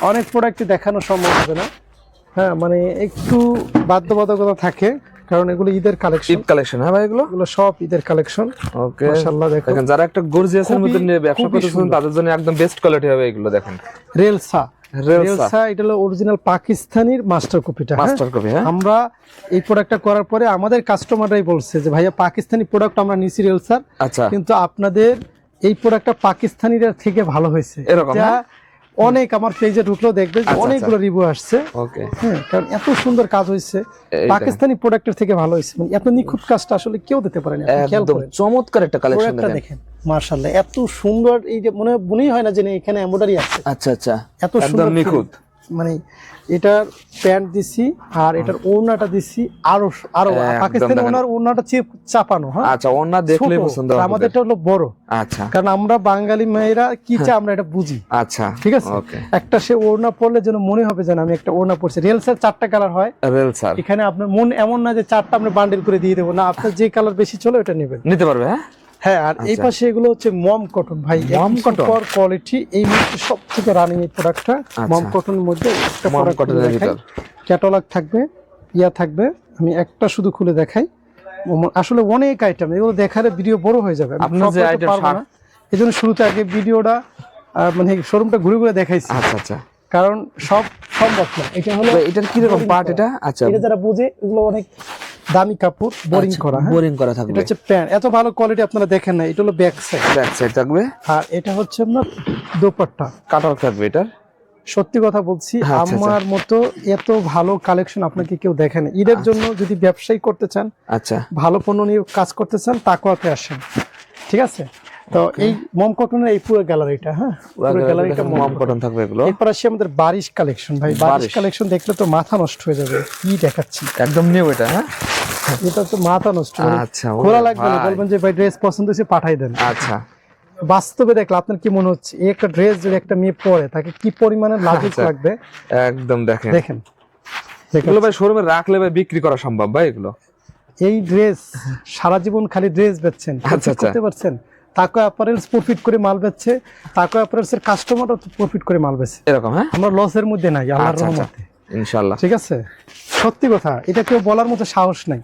অনেক প্রোডাক্টই দেখানো সম্ভব হবে না, হ্যাঁ, মানে একটু বাধ্যবাধকতা থাকে, কারণ এগুলো ঈদের কালেকশন। হ্যাঁ ভাই, এগুলো সব ঈদের কালেকশন। ওকে, মাশাআল্লাহ, দেখেন যারা একটা গর্জিয়াসের মধ্যে নিয়ে ব্যবসা করতেছেন তাদের জন্য একদম বেস্ট কোয়ালিটি হবে এগুলো। দেখেন রেলসা, এটা হলো অরিজিনাল পাকিস্তানির মাস্টার কপিটা। হ্যাঁ, আমরা এই প্রোডাক্টটা করার পরে আমাদের কাস্টমাররাই বলছে যে ভাইয়া পাকিস্তানি প্রোডাক্ট আমরা নিছি রেলসার, কিন্তু আপনাদের এই প্রোডাক্টটা পাকিস্তানির থেকে ভালো হয়েছে। এরকম অনেক আমার পেজে ঢুকলেও দেখবেন অনেকগুলো রিভিউ আসছে। হ্যাঁ, কারণ এত সুন্দর কাজ হয়েছে, পাকিস্তানি প্রোডাক্টের থেকে ভালো হয়েছে। মানে এত নিখুঁত কাজটা আসলে কেউ দিতে পারে না। একদম চমৎকার একটা কালেকশন দেখেন, মাশাআল্লাহ, এত সুন্দর। এই যে মনেই হয় না যে এখানে এমব্রয়ডারি আছে। আচ্ছা আচ্ছা, এত সুন্দর নিখুঁত। মানে এটার প্যান্ট দিছি আর এটার ওড়নাটা দিছি আরো পাকিস্তানি ওড়নাটা চাপানো। হ্যাঁ, আচ্ছা, ওড়না দেখলেই পছন্দ হবে। আমাদেরটা হলো বড়। আচ্ছা, কারণ আমরা বাঙালি মেয়েরা কি চাই আমরা এটা বুঝি। আচ্ছা, ঠিক আছে। একটা সে ওড়না পরলে যেন মনে হবে যেন আমি একটা ওড়না পরছি। রেলসার 4টা কালার হয়। রেলসার এখানে আপনার মন এমন না যে 4টা আমরা বান্ডেল করে দিয়ে দেবো না, আপনার যে কালার বেশি চলে ওটা নেবেন, নিতে পারবে। হ্যাঁ, আর এই পাশে এগুলো হচ্ছে মম কটন। ভাই মম কটন কোয়ালিটি, এই মুহূর্তে সবথেকে রানিং এই প্রোডাক্টটা মম কটনের মধ্যে। একটা ক্যাটালগ থাকবে, থাকবে। আমি একটা শুধু খুলে দেখাই। আসলে অনেক আইটেম, এগুলো দেখার ভিডিও বড় হয়ে যাবে, এই জন্য শুরুতে আগে ভিডিওটা মানে শোরুমটা ঘুরে ঘুরে দেখাইছি। আচ্ছা আচ্ছা, কারণ সব সম্ভব না। এটা হলো এটার কি রকম পার্ট এটা? আচ্ছা, এটা যারা বুঝে এগুলো অনেক দামি কাপড়, বোরিং করা থাকবে। এটা হচ্ছে প্যান্ট, এত ভালো কোয়ালিটি আপনারা দেখেন না। এটা হলো ব্যাক সাইড থাকবে, আর এটা হচ্ছে আপনার দোপাট্টা কাটার থাকবে। এটা সত্যি কথা বলছি, আমার মতো এত ভালো কালেকশন আপনাকে কেউ দেখে না। ঈদের জন্য যদি ব্যবসায়ী করতে চান, আচ্ছা, ভালো পণ্য নিয়ে কাজ করতে চান, তাকওয়াতে আসেন, ঠিক আছে। তো এই মম কটনের এই পুরো গ্যালারিটা, হ্যাঁ, পুরো গ্যালারিটা মম কটন থাকবে এগুলো। এরপর আসি আমাদের বারিশ কালেকশন। ভাই বারিশ কালেকশন দেখলে তো মাথা নষ্ট হয়ে যাবে, কি দেখাচ্ছি, একদম নিউ এটা। হ্যাঁ, এটা তো মাথা নষ্ট। আচ্ছা, খোলা লাগবে না, বলবেন যে ভাই ড্রেস পছন্দ হয়েছে পাঠাই দেন। আচ্ছা, বাস্তবে দেখলে আপনার কি মনে হচ্ছে এই একটা ড্রেস যদি একটা মেয়ে পরে তাকে কি পরিমাণে লাজুক লাগবে? একদম দেখেন এগুলো ভাই শোরুমে রাখলে ভাই বিক্রি করা সম্ভব ভাই। এগুলো এই ড্রেস সারা জীবন খালি ড্রেস বেচছেন, করতে পারছেন। তাকো অ্যাপারেলস প্রফিট করে মাল বেচছে, তাকো অ্যাপারেলস এর কাস্টমারও প্রফিট করে মাল বেচে। এরকম, হ্যাঁ, আমরা লসের মধ্যে নাই আল্লাহর রহমতে, ইনশাআল্লাহ, ঠিক আছে। সত্যি কথা, এটা কেউ বলার মতো সাহস নাই।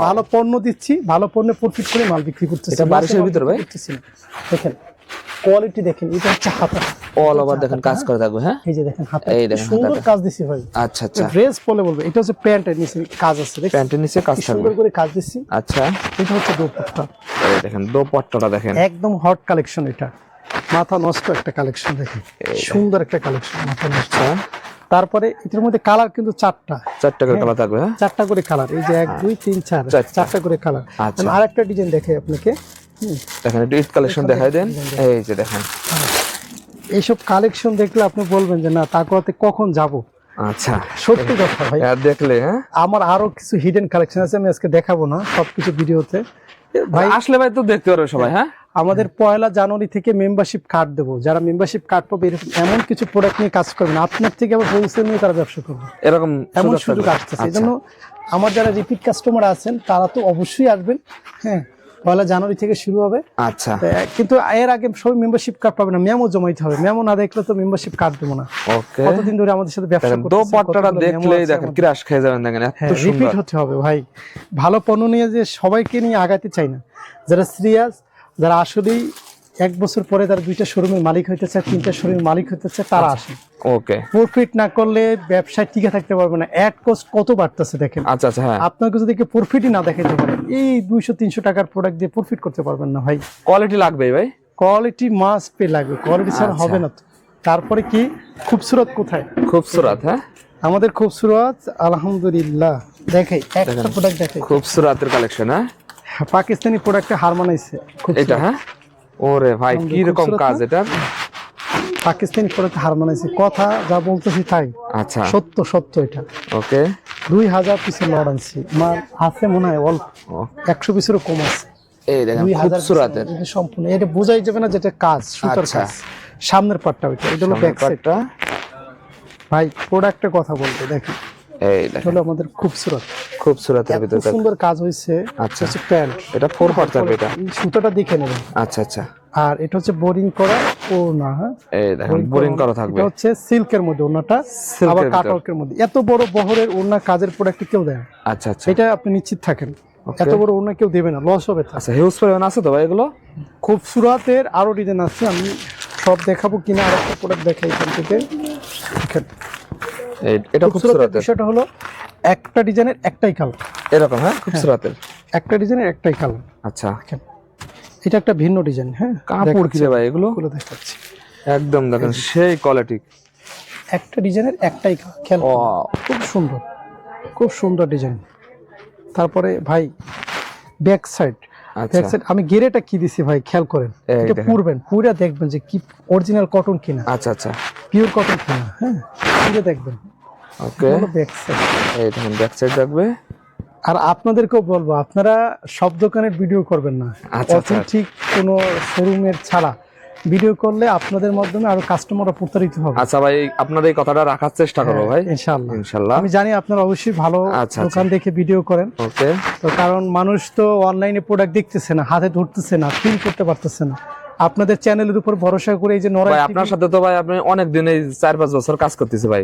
ভালো পণ্য দিচ্ছি, ভালো পণ্যে প্রফিট করে মাল বিক্রি করতেছি। এটা বারিশের ভিতর ভাই, দেখেন কোয়ালিটি দেখেন। এটা হচ্ছে হাতা, অল ওভার দেখেন কাজ করে থাকবে। হ্যাঁ, এই যে দেখেন হাতা, এই দেখেন সুন্দর কাজ দিছি ভাই। আচ্ছা আচ্ছা, ড্রেস পরে বলবে। এটা হচ্ছে প্যান্টের নিচে কাজ আছে, দেখেন প্যান্টের নিচে কাজ থাকবে, সুন্দর করে কাজ দিছি। আচ্ছা, এটা হচ্ছে দোপাট্টা। এই দেখেন দোপাট্টাটা দেখেন, একদম হট কালেকশন। এটা মাথা নষ্ট একটা কালেকশন, দেখেন সুন্দর একটা কালেকশন, মাথা নষ্ট। তারপরে এটার মধ্যে কালার কিন্তু 4টা করে কালার থাকবে। 4টা করে কালার, এই যে 1 2 3 4 4টা করে কালার। আরেকটা ডিজাইন দেখাই আপনাকে, দেখেন একটু ঈদ কালেকশন দেখাই দেন। এই যে দেখেন, এইসব কালেকশন দেখলে আপনি বলবেন যে না তাকওয়াতে কখন যাব। আচ্ছা, সত্যি কথা ভাই। দেখলে হ্যাঁ, আমার আরো কিছু হিডেন কালেকশন আছে, আমি আজকে দেখাবো না সবকিছু ভিডিওতে। ভাই আসলে ভাই তো দেখতে পারবে সবাই। হ্যাঁ, আমাদের 1 জানুয়ারি থেকে মেম্বারশিপ কার্ড দেবো, যারা মেম্বারশিপ কার্ড পাবে এরকম এমন কিছু প্রোডাক্ট নিয়ে কাজ করবেন, আপনার থেকে আবার হোলসেল নিয়ে তারা ব্যবসা করবে, এরকম এমন সুযোগ আসতেছে। এই জন্য আমার যারা রিপিট কাস্টমার আছেন তারা তো অবশ্যই আসবেন। হ্যাঁ, 1 জানুয়ারি থেকে শুরু হবে। আচ্ছা, কিন্তু এর আগে সবাই মেম্বারশিপ কার্ড পাবে না, মেমো জমাইতে হবে। মেমো না দেখলে তো মেম্বারশিপ কার্ড দেবো না। ওকে, কতদিন ধরে আমাদের সাথে ব্যবসা করতেছেন, দোপাট্টাটা দেখলেই দেখেন ক্রাশ খেয়ে যাবেন। দেখেন এত সুন্দর, রিপিট হতে হবে ভাই। ভালো পণ্য নিয়ে যে সবাইকে নিয়ে আগাতে চাই না, যারা সিরিয়াস, যারা আসলেই 1 বছর পরে তার 2টা শোরুমের মালিক হইতে চায়, 3টা শোরুমের মালিক হইতে চায়, তারা আসে। ওকে, প্রফিট না করলে ব্যবসায় টিকে থাকতে পারবে না। অ্যাড কস্ট কত বাড়তেছে দেখেন। আচ্ছা আচ্ছা, হ্যাঁ, আপনাকে যদি প্রফিটই না দেখাইতে পারেন, এই 200-300 টাকার প্রোডাক্ট দিয়ে প্রফিট করতে পারবেন না ভাই। কোয়ালিটি লাগবেই ভাই, কোয়ালিটি মাস্ট পে লাগবে, কোয়ালিটি ছাড়া হবে না তো। তারপরে কি খুবসুরত কোথায়? খুবসুরত, হ্যাঁ, আমাদের খুবসুরত আলহামদুলিল্লাহ। দেখাই একটা প্রোডাক্ট, দেখাই খুবসুরতের কালেকশন। হ্যাঁ, পাকিস্তানি প্রোডাক্টে হার মানাইছে এটা। হ্যাঁ, ওরে ভাই কি রকম কাজ এটা, পাকিস্তানি প্রোডাক্টে হার মানাইছে। কথা যা বলতেছি তাই। আচ্ছা, সত্য সত্য এটা। ওকে, 2000 পিসের লট আনছি, আমার আছে মনে হয় অল্প 100 পিসেরও কম আছে। এই দেখেন খুবসুরতের সম্পূর্ণ এটা বোঝাই যাবে না যেটা কাজ, সুতার কাজ। সামনের পাটটা ওইটা, এটা হলো ব্যাক সাইডটা। ভাই প্রোডাক্টের কথা বলতে দেখেন, এই দেখেন হলো আমাদের খুবসুরতের ভিতরে সুন্দর কাজ হয়েছে। আচ্ছা, হচ্ছে প্যান্ট, এটা 4 পার্ট থাকবে। এটা সুতাটা দেখে নেবেন। আচ্ছা আচ্ছা, আর এটা হচ্ছে বোরিং করা ওড়না। হ্যাঁ, এই দেখেন বোরিং করা থাকবে। এটা হচ্ছে সিল্কের মধ্যে ওড়নাটা, আবার কাটওয়ার্কের মধ্যে। এত বড় বহরের ওড়না কাজের প্রোডাক্ট কেউ দেয় না। আচ্ছা আচ্ছা, এটা আপনি নিশ্চিত থাকেন, এত বড় ওড়না কেউ দেবে না, লস হবে। আচ্ছা, হিউজ পরিমাণ আছে তো ভাই এগুলো। খুবসুরতের আরো ডিজাইন আছে, আমি সব দেখাবো কিনা। আরেকটা প্রোডাক্ট দেখাই এখান থেকে। দেখেন এটা খুবসুরতের বিষয়টা হলো একটা ডিজাইনের একটাই কালার এরকম। হ্যাঁ, খুবসুরতের একটা ডিজাইনের একটাই কালার। আচ্ছা, দেখেন এটা একটা ভিন্ন ডিজাইন। হ্যাঁ, কাপড় কি রে ভাই এগুলো দেখাচ্ছি। একদম দেখেন সেই কোয়ালিটি, একটা ডিজাইনের একটাই কালার। খেয়াল, খুব সুন্দর, খুব সুন্দর ডিজাইন। তারপরে ভাই ব্যাক সাইড, আমি গেরেটা কি দিছি ভাই খেয়াল করেন। এটা পুরবেন, পুরা দেখবেন যে কি অরিজিনাল কটন কিনা। আচ্ছা আচ্ছা, পিওর কটন কিনা। হ্যাঁ, পুরো দেখবেন। ওকে, ব্যাক সাইড, এই দেখেন ব্যাক সাইড রাখবে। আর আপনাদেরকেও বলবো, আপনারা সব দোকানের ভিডিও করবেন না, অথেন্টিক কোনো শোরুমের ছাড়া ভিডিও করলে আপনাদের মাধ্যমে আরো কাস্টমাররা প্রতারিত হবে। আচ্ছা ভাই, আপনাদের এই কথাটা রাখার চেষ্টা করবো ভাই, ইনশাআল্লাহ ইনশাআল্লাহ। আমি জানি আপনারা অবশ্যই ভালো দোকান দেখে ভিডিও করেন। ওকে, তো কারণ মানুষ তো অনলাইনে প্রোডাক্ট দেখতেছে না, হাতে ধরতেছে না, ফিল করতে পারতেছে না। আপনাদের চ্যানেলের উপর ভরসা করে এই যে নরাই, আপনার সাথে তো ভাই আপনি অনেক দিন, এই 4-5 বছর কাজ করতেছি ভাই।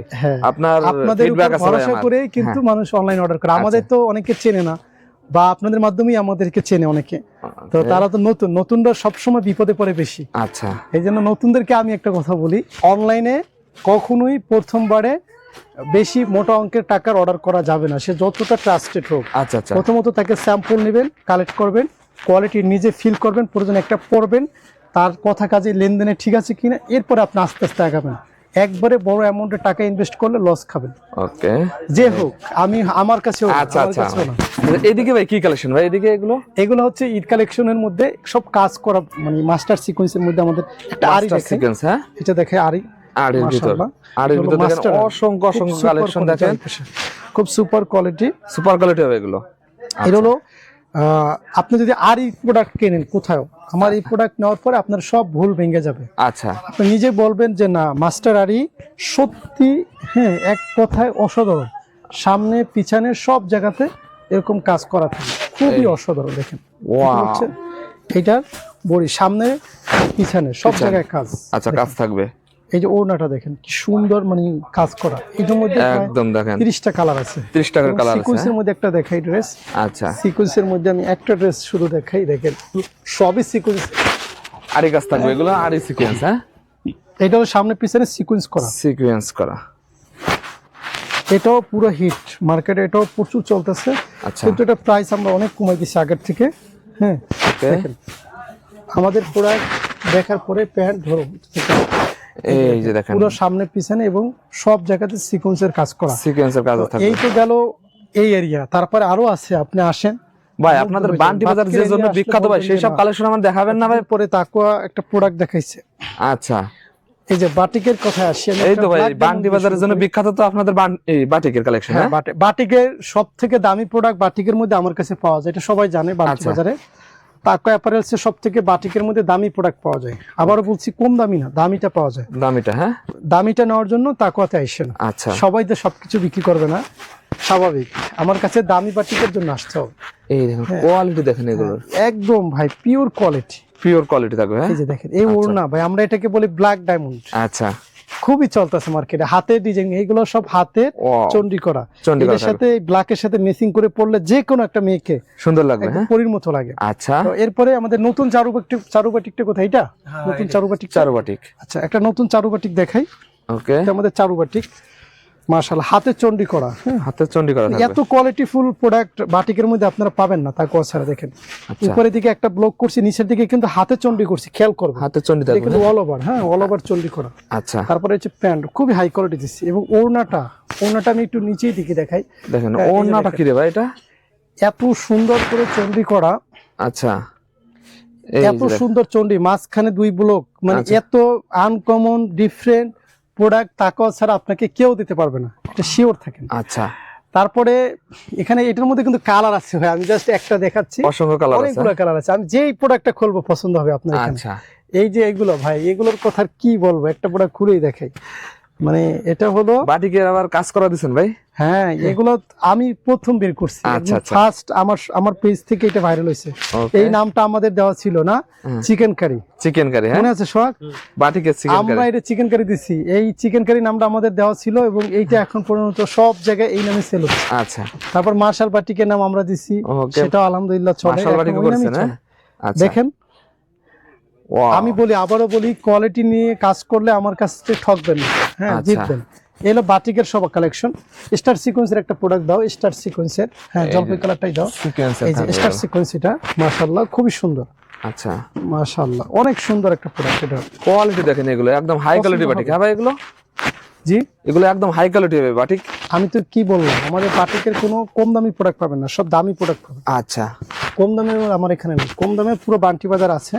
আপনাদের উপর ভরসা করে কিন্তু মানুষ অনলাইন অর্ডার করে। আমাদের তো অনেকে চেনে না, বা আপনাদের মাধ্যমেই আমাদেরকে চেনে অনেকে। তো তারা তো নতুনরা সবসময় বিপদে পড়ে বেশি। আচ্ছা, এই জন্য নতুনদেরকে আমি একটা কথা বলি, অনলাইনে কখনোই প্রথমবারে বেশি মোটা অঙ্কের টাকার অর্ডার করা যাবে না, সে যতটা ট্রাস্টেড হোক। আচ্ছা আচ্ছা, প্রথমত তাকে স্যাম্পল নেবেন, কালেক্ট করবেন, কোয়ালিটি নিজে ফিল করবেন, প্রয়োজন একটা পড়বেন, তার কথা কাজে লেনদেনে ঠিক আছে কিনা, এরপরে আপনি আস্তে আস্তে আগাবেন। একবারে বড় অ্যামাউন্টের টাকা ইনভেস্ট করলে লস খাবেন। ওকে, যে হোক, আমি আমার কাছে। আচ্ছা আচ্ছা, এদিকে ভাই কি কালেকশন ভাই? এগুলো হচ্ছে ঈদ কালেকশনের মধ্যে সব কাজ করা, মানে মাস্টার সিকোয়েন্সের মধ্যে আমাদের একটা আরি সিকোয়েন্স। হ্যাঁ, এটা দেখে আরির ভিতর, দেখেন অসংখ্য অসংখ্য কালেকশন দেখেন, খুব সুপার কোয়ালিটি হবে এগুলো। এটা হলো আপনি যদি আরি প্রোডাক্ট কেনেন কোথাও, আমার এই প্রোডাক্ট নেওয়ার পরে আপনার সব ভুল ভেঙে যাবে। আচ্ছা, আপনি নিজে বলবেন যে না, মাস্টার আরি সত্যি, হ্যাঁ, এক কথায় অসাধারণ। সামনে পিছনে সব জায়গাতে এরকম কাজ করা থাকে, খুবই অসাধারণ। দেখেন এটার বড়ি সামনে পিছনে সব জায়গায় কাজ। আচ্ছা, কাজ থাকবে। এই যে ওড়নাটা দেখেন কি সুন্দর, মানে কাজ করা। এটার মধ্যে একদম দেখেন 30টা কালার আছে, 30 টাকার কালার আছে। সিকোয়েন্সের মধ্যে একটা দেখাই ড্রেস। আচ্ছা, সিকোয়েন্সের মধ্যে আমি একটা ড্রেস শুধু দেখাই, দেখেন সবই সিকোয়েন্স। আরি কাজ থাকবে, এগুলো আরি সিকোয়েন্স। হ্যাঁ, এটাও সামনে পিছনে সিকোয়েন্স করা। এটাও পুরো হিট মার্কেটে, এটাও প্রচুর চলতেছে। আচ্ছা, কিন্তু এটা প্রাইস আমরা অনেক কমাই দিচ্ছি আগের থেকে। হ্যাঁ, দেখেন আমাদের প্রোডাক্ট দেখার পরে প্যান্ট ধরো, এই যে দেখেন পুরো সামনে পিছনে এবং সব জায়গাতে সিকোয়েন্সের কাজ করা। এই তো গেল এই এরিয়া, তারপরে আরো আছে, আপনি আসেন ভাই। আপনাদের বান্টি বাজার যে জন্য বিখ্যাত ভাই, সেই সব কালেকশন আমার দেখাবেন না ভাই? পরে তাকুয়া একটা প্রোডাক্ট দেখাইছে। আচ্ছা, এই যে বাটিকের কথা আসি, এই তো ভাই বান্ডি বাজারের জন্য বিখ্যাত তো আপনাদের বাটিকের কালেকশন। হ্যাঁ, বাটিকের সবথেকে দামি প্রোডাক্ট বাটিকের মধ্যে আমার কাছে পাওয়া যায়, এটা সবাই জানে। বান্ডি বাজারে তাকো অ্যাপারেলস এর সবথেকে বাটিকের মধ্যে দামি প্রোডাক্ট পাওয়া যায়। আবারও বলছি, কম দামি না, দামিটা পাওয়া যায়। দামিটা, হ্যাঁ, দামিটা নেওয়ার জন্য তাকোয়াতে আইসেন। আচ্ছা, সবাই তো সবকিছু বিক্রি করবে না, স্বাভাবিক। আমার কাছে দামি বাটিকের জন্য আসতে হবে। এই দেখুন কোয়ালিটি দেখেন এগুলো, একদম ভাই পিওর কোয়ালিটি, পিওর কোয়ালিটি থাকবে। এই যে দেখেন এই ওড়না ভাই, আমরা এটাকে বলি ব্ল্যাক ডায়মন্ড। আচ্ছা, খুবই চলতেছে মার্কেটে, হাতের ডিজাইন, এইগুলো সব হাতের চন্ডি করা। এর সাথে ব্ল্যাকের সাথে মেসিং করে পড়লে যে কোনো একটা মেয়েকে সুন্দর লাগবে, হ্যাঁ, পরীর মতো লাগে। আচ্ছা, তো এরপরে আমাদের নতুন চারুবাটিকটা কোথায়? এটা নতুন চারুবাটিক। আচ্ছা, একটা নতুন চারুবাটিক দেখাই। ওকে, এটা আমাদের চারুবাটিক, মাশাআল্লাহ, হাতের চন্ডি করা। হাতের চন্ডি করা থাকবে। এত কোয়ালিটিফুল প্রোডাক্ট বাটিকের মধ্যে আপনারা পাবেন না, তাকোয়া ছাড়া। দেখেন উপরের দিকে একটা ব্লক করছি, নিচের দিকে কিন্তু হাতের চন্ডি করছি, খেয়াল করবেন। হাতের চন্ডি থাকবে কিন্তু অল ওভার, হ্যাঁ, অল ওভার চন্ডি করা। আচ্ছা, তারপরে হচ্ছে প্যান্ট, খুবই হাই কোয়ালিটি দিচ্ছি। এবং ওড়নাটা আমি একটু নিচেই দিকে দেখাই। দেখেন ওড়নাটা কি রে ভাই, এটা এত সুন্দর করে চন্ডি করা। আচ্ছা, এত সুন্দর চন্ডি, মাঝখানে 2 ব্লক, মানে এত আনকমন ডিফারেন্ট প্রোডাক্ট তাকোয়া ছাড়া আপনাকে কেউ দিতে পারবে না, এটা শিওর থাকেন। আচ্ছা, তারপরে এখানে এটার মধ্যে কিন্তু কালার আছে ভাই, আমি জাস্ট একটা দেখাচ্ছি, অসংখ্য কালার আছে, অনেকগুলো কালার আছে। আমি যেই প্রোডাক্টটা খুলবো পছন্দ হবে আপনার এখানে। আচ্ছা, এই যে এগুলো ভাই, এগুলোর কথা কি বলবো, একটা প্রোডাক্ট খুলেই দেখাই। মানে এটা হলো বাটিকের আবার কাজ করা দিবেন ভাই? হ্যাঁ, এগুলো আমি প্রথম বের করছি, ফার্স্ট আমার পেজ থেকে এটা ভাইরাল হয়েছে। এই নামটা আমাদের দেওয়া ছিল না, চিকেন কারি। হ্যাঁ, মনে আছে সোহাগ? বাটিকের চিকেন কারি, আমরা এটা চিকেন কারি দিছি। এই চিকেন কারি নামটা আমাদের দেওয়া ছিল এবং এইটা এখন পর্যন্ত সব জায়গায় এই নামে সেল হচ্ছে। আচ্ছা, তারপর মার্শাল বাটিকের নাম আমরা দিছি, সেটাও আলহামদুলিল্লাহ চলে। দেখেন, আমি বলি, আবারও বলি, কোয়ালিটি নিয়ে কাজ করলে আমার কাছে ঠকবেন না, হ্যাঁ, জিতবেন। এলো বাটিকের সব কালেকশন। স্টার সিকোয়েন্সের একটা প্রোডাক্ট দাও, স্টার সিকোয়েন্সের, হ্যাঁ, জলপাই কালারটাই দাও। এই যে স্টার সিকোয়েন্স, এটা মাশাআল্লাহ খুবই সুন্দর। আচ্ছা, মাশাআল্লাহ অনেক সুন্দর একটা প্রোডাক্ট। এটা কোয়ালিটি দেখেন, এগুলো একদম হাই কোয়ালিটি বাটিক। হ্যাঁ ভাই, এগুলো জি, এগুলো একদম হাই কোয়ালিটি হবে বাটিক। আমি তো কি বলবো, আমাদের বাটিকের কোনো কম দামি প্রোডাক্ট পাবেন না, সব দামি প্রোডাক্ট পাবেন। আচ্ছা, কম দামে আমার এখানে নেই, কম দামে পুরো বান্টি বাজার আছে,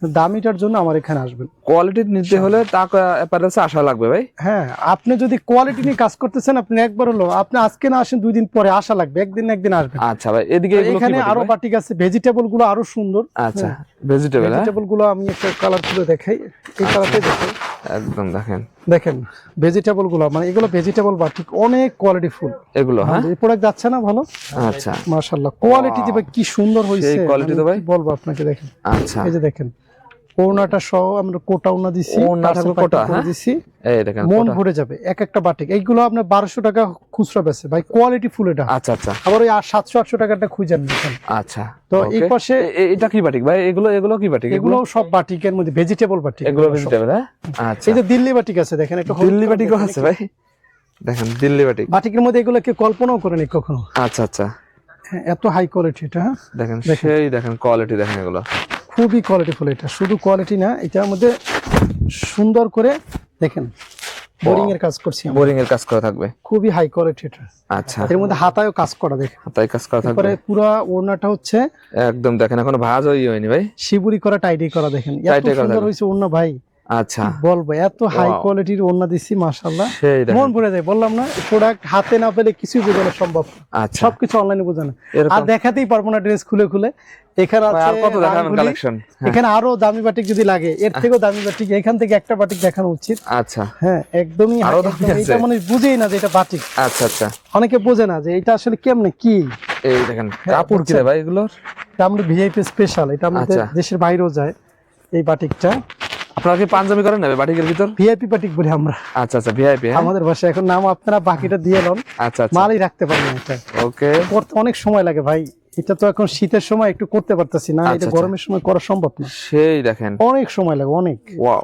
দামিটার জন্য আমার এখানে আসবেন। কোয়ালিটি নিতে হলে তাকোয়া অ্যাপারেলসে আসা লাগবে ভাই। হ্যাঁ, আপনি যদি কোয়ালিটি নিয়ে কাজ করতেছেন, আপনি একবার হলো, আপনি আজকে না আসেন, 2 দিন পরে আসা লাগবে, একদিন না একদিন আসবেন। আচ্ছা ভাই, এদিকে এখানে আরো বাটিক আছে, ভেজিটেবল গুলো আরো সুন্দর। আচ্ছা, ভেজিটেবল গুলো আমি একটা কালার তুলে দেখাই, এই কালারটাই দেখাই। একদম দেখেন ভেজিটেবল গুলো, মানে এগুলো ভেজিটেবল বাটিক, অনেক কোয়ালিটি ফুল এগুলো। হ্যাঁ, এই প্রোডাক্ট যাচ্ছে না ভালো। আচ্ছা, মাশাআল্লাহ কোয়ালিটি দিবে, কি সুন্দর হইছে, এই কোয়ালিটি তো ভাই কি বলবো আপনাকে। দেখেন, আচ্ছা, এই যে দেখেন ওড়নাটা সহ আমরা কোটা ওড়না দিছি, কোটা দিছি, এই দেখেন মন ভরে যাবে। এক একটা বাটিক এইগুলো আপনার 1200 টাকা খুচরা বেচে ভাই, কোয়ালিটি ফুল এটা। আচ্ছা, আচ্ছা, আবার ওই 700-800 টাকাটা খুঁজেন। আচ্ছা, তো এই পাশে এটা কি বাটিক ভাই? এগুলো কি বাটিক? এগুলো সব বাটিকের মধ্যে ভেজিটেবল বাটিক, এগুলো ভেজিটেবল। হ্যাঁ, আচ্ছা, এই যে দিল্লি বাটিক আছে, দেখেন একটা দিল্লি বাটিকও আছে ভাই, দেখেন দিল্লি বাটিক। বাটিকের মধ্যে এগুলো কেউ কল্পনাও করেনি কখনো। আচ্ছা, আচ্ছা, হ্যাঁ, এত হাই কোয়ালিটি এটা। দেখেন সেই দেখেন কোয়ালিটি দেখেন, এগুলো খুবই কোয়ালিটিফুল। এটা শুধু কোয়ালিটি না, এটার মধ্যে সুন্দর করে দেখেন বোরিং এর কাজ করছি, বোরিং এর কাজ করা থাকবে, খুবই হাই কোয়ালিটি এটা। আচ্ছা, এর মধ্যে হাতায়ও কাজ করা, দেখেন হাতায় কাজ করা থাকবে। তারপরে পুরো ওড়নাটা হচ্ছে একদম দেখেন, এখনো ভাঁজ হয়নি ভাই, শিবুরি করা, টাইডি করা। দেখেন এত সুন্দর হইছে ওড়না ভাই, আচ্ছা, বলবো এত হাই কোয়ালিটির ওড়না দিছি, মাশাআল্লাহ মন ভরে যায়। বললাম না, প্রোডাক্ট হাতে না পেলে কিছুই বোঝানো সম্ভব। আচ্ছা, সবকিছু অনলাইনে বোঝানো, আর দেখাতেই পারবো না ড্রেস খুলে খুলে। এখানে আছে কত দেখাবেন কালেকশন, এখানে আরো দামি বাটিক যদি লাগে, এর থেকেও দামি বাটিক, এখান থেকে একটা বাটিক দেখানো উচিত। আচ্ছা, হ্যাঁ, একদমই এটা মানুষ বুঝেই না যে এটা বাটিক। আচ্ছা, আচ্ছা, অনেকে বোঝে না যে এটা আসলে কেমনে কি। এই দেখেন কাপড় কি রে ভাই এগুলোর? এটা আমাদের ভিআইপি স্পেশাল, এটা আমাদের দেশের বাইরেও যায় এই বাটিকটা। আপনারা কি পাঞ্জাবি করেন না বাটিকের ভিতর? ভিআইপি বাটিক বলি আমরা। আচ্ছা, আচ্ছা, ভিআইপি আমাদের ভাষায়। এখন নাম আপনারা বাকিটা দিয়ে লন। আচ্ছা, আচ্ছা, মালই রাখতে পারবেন এটা। ওকে, করতে অনেক সময় লাগে ভাই, এটা তো এখন শীতের সময় একটু করতে পারতেছি না, এটা গরমের সময় করা সম্ভব না। সেই দেখেন অনেক সময় লাগে, অনেক, ওয়াও,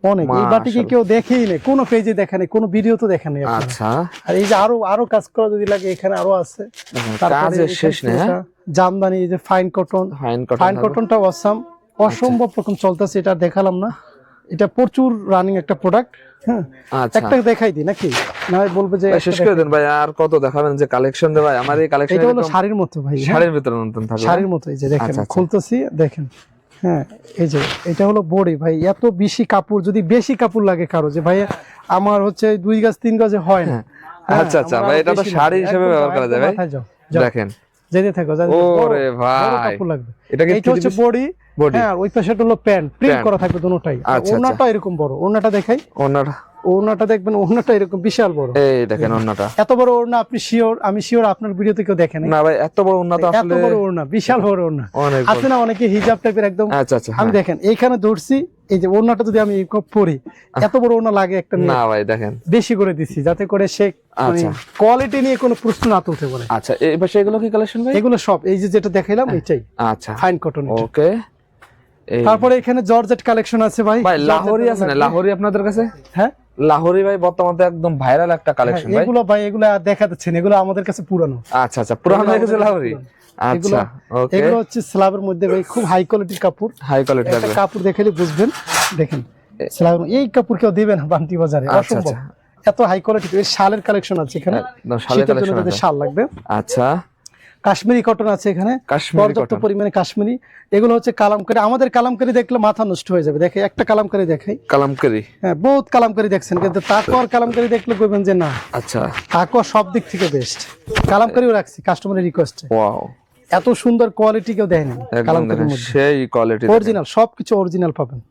অনেক। এই বাটিকে কেউ দেখেই নেই, কোনো পেজে দেখা নেই, কোনো ভিডিও তো দেখা নেই। আচ্ছা, আর এই যে আরো কাজ করা যদি লাগে, এখানে আরো আছে। কাজের শেষ নেই। জামদানি, এই যে ফাইন কটনটা অসম্ভব রকম চলতেছে, এটা দেখালাম না, এটা প্রচুর রানিং একটা প্রোডাক্ট। হ্যাঁ, একটা দেখাই দিই নাকি, না বলবে যে শেষ করে দেন ভাই, আর কত দেখাবেন যে কালেকশন দে ভাই। আমার এই কালেকশন এটা হলো শাড়ির মতো ভাই, শাড়ির ভিতরে নতুন থাকবে, শাড়ির মতো। এই যে দেখেন খুলতেছি, দেখেন হ্যাঁ এই যে এটা হলো বডি ভাই, এত বেশি কাপড়, যদি বেশি কাপড় লাগে কারো যে ভাই আমার হচ্ছে 2 গজ 3 গজে হয় না, আচ্ছা আচ্ছা ভাই, এটা তো শাড়ি হিসেবে ব্যবহার করা যায় ভাই। দেখেন যেতে থাকো, ওরে ভাই কাপড় লাগবে। এটা হচ্ছে বডি, হ্যাঁ ওই পাশেটা হলো প্যান্ট, প্রিন্ট করা থাকবে দুটোটাই। ওড়নাটা এরকম বড়, ওড়নাটা দেখাই, ওড়নাটা দেখবেন, ওড়নাটা এরকম বিশাল বড়। এই দেখেন ওড়নাটা এত বড় ওড়না, আপনি শিওর, আমি শিওর আপনার ভিডিওতে কেউ দেখেন না ভাই এত বড় ওড়না, তো আসলে এত বড় ওড়না, বিশাল বড় ওড়না আছে না অনেকে হিজাব টাইপের একদম। আচ্ছা আচ্ছা, আমি দেখেন এইখানে ধরছি, এই যে ওড়নাটা যদি আমি পরি, এত বড় ওড়না লাগে একটা না ভাই, দেখেন বেশি করে দিছি যাতে করে সে কোয়ালিটি নিয়ে কোনো প্রশ্ন না তুলতে পারে। আচ্ছা এই পাশে এগুলো কি কালেকশন ভাই? এগুলো সব এই যে যেটা দেখাইলাম এটাই। আচ্ছা ফাইন কটন। ওকে, তারপরে এখানে জর্জেট কালেকশন আছে ভাই। ভাই লাহোরি আছে না? লাহোরি আপনাদের কাছে? হ্যাঁ লাহোরি ভাই বর্তমানে একদম ভাইরাল একটা কালেকশন ভাই। এগুলো ভাই এগুলো আর দেখাচ্ছেন, এগুলো আমাদের কাছে পুরানো। আচ্ছা আচ্ছা, পুরানো হয়ে গেছে লাহোরি। আচ্ছা ওকে, এগুলো হচ্ছে স্ল্যাবের মধ্যে ভাই, খুব হাই কোয়ালিটির কাপড়। হাই কোয়ালিটির কাপড় দেখালে বুঝবেন। দেখেন স্ল্যাব, এই কাপড় কেউ দিবেন না বান্টি বাজারে, অসম্ভব, এত হাই কোয়ালিটি। এর শালের কালেকশন আছে এখানে, শালের কালেকশন আছে, শাল লাগবে। আচ্ছা কাশ্মীরি কটন আছে এখানে, পর্যাপ্ত পরিমাণে কাশ্মীরি। এগুলো হচ্ছে কালামকারী, আমাদের কালামকারী দেখলে মাথা নষ্ট হয়ে যাবে। দেখে একটা কালামকারী দেখাই, কালামকারী হ্যাঁ বহুত কালামকারী দেখছেন, কিন্তু তাকওয়ার কালামকারী দেখলে কইবেন যে না। আচ্ছা তাকওয়া সব দিক থেকে বেস্ট, কালামকারীও রাখছি কাস্টমারের রিকোয়েস্টে। ওয়াও, এত সুন্দর কোয়ালিটি কেউ দেয় না কালামকারীর মধ্যে, সেই কোয়ালিটি অরিজিনাল, সবকিছু অরিজিনাল পাবেন।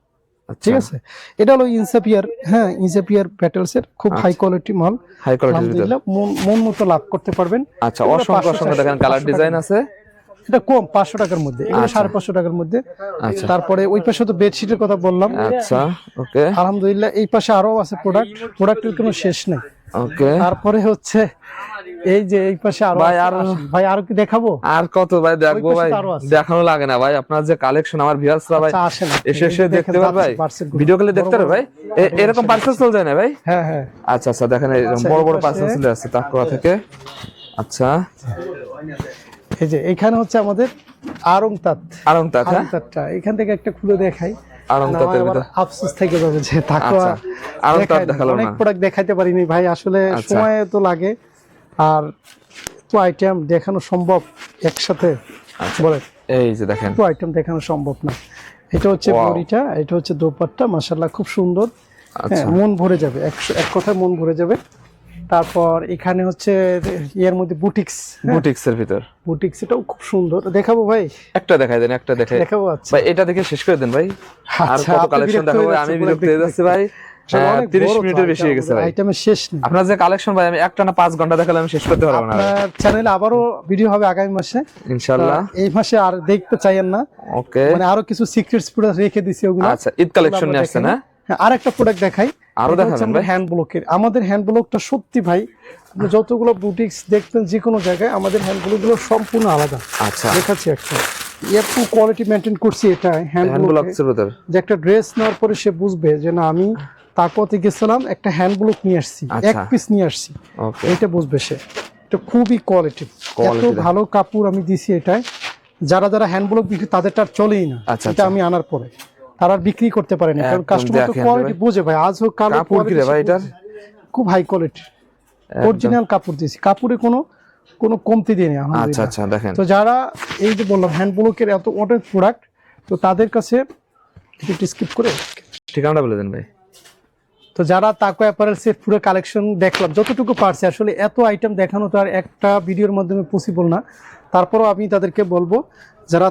ঠিক আছে, এটা হলো ইনসাপিয়ার, হ্যাঁ ইনসাপিয়ার প্যাটেলস এর খুব হাই কোয়ালিটি মাল, হাই কোয়ালিটি, মন মতো লাভ করতে পারবেন। আচ্ছা অসংখ্য অসংখ্য দেখেন কালার ডিজাইন আছে। এটা কম 500 টাকার মধ্যে, এগুলো 550 টাকার মধ্যে। আচ্ছা তারপরে ওই পাশে তো বেডশিটের কথা বললাম। আচ্ছা ওকে, আলহামদুলিল্লাহ এই পাশে আরো আছে প্রোডাক্টের কোনো শেষ নাই। ওকে, তারপরে হচ্ছে এই যে এই পাশে আরো ভাই আরো কি দেখাবো? আর কত ভাই দেখবো ভাই, দেখানো লাগে না ভাই, আপনার যে কালেকশন আমার ভিউয়ার্সরা ভাই এসে দেখতে পারবে ভাই, ভিডিও কলে দেখতে পারবে ভাই। এরকম পার্সেল চলে যায় না ভাই? হ্যাঁ হ্যাঁ। আচ্ছা আচ্ছা, দেখেন এরকম বড় বড় পার্সেল চলে আসছে তাকওয়া থেকে। আচ্ছা এই যে এখানে হচ্ছে আমাদের আরংতাতটা, এখান থেকে একটা খুলে দেখাই। আরংতাতের ভিতর আফসোস থেকে যাবে যে তাকওয়া আরংতাত দেখালো না, অনেক প্রোডাক্ট দেখাইতে পারিনি ভাই, আসলে সময় তো লাগে, আর তো আইটেম দেখানো সম্ভব একসাথে বলে, এই যে দেখেন তো আইটেম দেখানো সম্ভব না। এটা হচ্ছে বড়িটা, এটা হচ্ছে দোপাট্টা, মাশাআল্লাহ খুব সুন্দর, মন ভরে যাবে, এক কথায় মন ভরে যাবে। তারপর এখানে হচ্ছে এর মধ্যে বুটিক্সের ভিতর বুটিক্স, এটাও খুব সুন্দর। দেখাবো ভাই? একটা দেখাই দেন, একটা দেখাবো। আচ্ছা ভাই এটা দেখে শেষ করে দেন ভাই, আর কত কালেকশন দেখাবো? আমি বিরক্ত হয়ে যাচ্ছি ভাই, 30 মিনিটের বেশি হয়ে গেছে ভাই, আইটেমের শেষ নেই। আপনার যে কালেকশন ভাই, আমি একটা না 5 ঘন্টা দেখালে আমি শেষ করতে পারবো না। আপনার চ্যানেলে আবারো ভিডিও হবে আগামী মাসে ইনশাআল্লাহ, এই মাসে আর দেখতে চাইেন না। ওকে, মানে আরো কিছু সিক্রেটস পুরো রেখে দিছি ওগুলো। আচ্ছা ঈদ কালেকশন নিয়ে আসছে না? হ্যাঁ আরেকটা প্রোডাক্ট দেখাই, আরো দেখাবেন ভাই? হ্যান্ড ব্লকের, আমাদের হ্যান্ড ব্লকটা সত্যি ভাই, যতগুলো বুটিক্স দেখবেন যে কোনো জায়গায়, আমাদের হ্যান্ড ব্লকগুলো সম্পূর্ণ আলাদা। আচ্ছা দেখাচ্ছি একটা, এত কোয়ালিটি মেইনটেইন করছি এটা হ্যান্ড ব্লকের ভিতর, যে একটা ড্রেস নেওয়ার পরে সে বুঝবে যে না আমি তাকওয়াতে গেছিলাম, একটা হ্যান্ড ব্লক নিয়ে আসছি, এক পিস নিয়ে আসছি, এটা বুঝবে সে। এটা খুবই কোয়ালিটি, এত ভালো কাপড় আমি দিছি এটায়। যারা যারা হ্যান্ড ব্লক বিক্রি তাদেরটা আর চলেই না, এটা আমি আনার পরে তারা আর বিক্রি করতে পারে না, কারণ কাস্টমার তো কোয়ালিটি বুঝে ভাই। আজ হোক কাল হোক, ভাই এটার খুব হাই কোয়ালিটি অরিজিনাল কাপড় দিয়েছি, কাপড়ে কোনো কমতি দিয়ে নেই। আচ্ছা আচ্ছা দেখেন, তো যারা এই যে বললাম হ্যান্ড ব্লকের এত অনেক প্রোডাক্ট, তো তাদের কাছে একটু স্কিপ করে ঠিকানাটা বলে দেন ভাই। তো যারা তাকওয়া অ্যাপারেলসের পুরো কালেকশন দেখলাম যতটুকু পারছি, আসলে এত আইটেম দেখানো তো আর একটা ভিডিওর মাধ্যমে পসিবল না, তারপরও আমি তাদেরকে বলবো যারা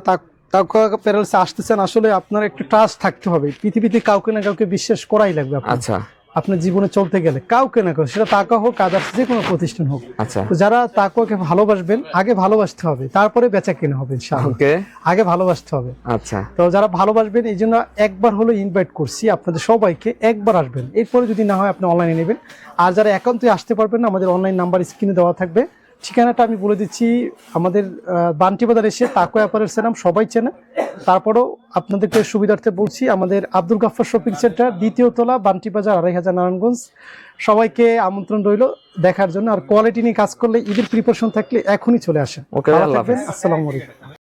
তাকওয়া অ্যাপারেলসে আসতেছেন, আসলে আপনার একটু ট্রাস্ট থাকতে হবে, পৃথিবীতে কাউকে না কাউকে বিশ্বাস করাই লাগবে। আচ্ছা আপনার জীবনে চলতে গেলে কাউকে না কাউকে, সেটা তাকওয়া হোক আদার্স যে কোনো প্রতিষ্ঠান হোক। আচ্ছা তো যারা তাকওয়াকে ভালোবাসবেন, আগে ভালোবাসতে হবে, তারপরে বেচা কেনা হবে ইনশাআল্লাহ, আগে ভালোবাসতে হবে। আচ্ছা তো যারা ভালোবাসবেন, এই জন্য একবার হলো ইনভাইট করছি আপনাদের সবাইকে, একবার আসবেন, এরপরে যদি না হয় আপনি অনলাইনে নেবেন। আর যারা একান্তই আসতে পারবেন না, আমাদের অনলাইন নাম্বার স্ক্রিনে দেওয়া থাকবে, ঠিকানাটা আমি বলে দিচ্ছি। আমাদের বান্টি বাজার এসে তাকওয়া অ্যাপারেলসের নাম সবাই চেনে, তারপরেও আপনাদেরকে সুবিধার্থে বলছি, আমাদের আব্দুল গাফফার শপিং সেন্টার, 2য় তলা, বান্টি বাজার, 2500 নারায়ণগঞ্জ। সবাইকে আমন্ত্রণ রইল দেখার জন্য। আর কোয়ালিটি নিয়ে কাজ করলে, ঈদের প্রিপারেশন থাকলে এখনই চলে আসেন। আসসালামু আলাইকুম।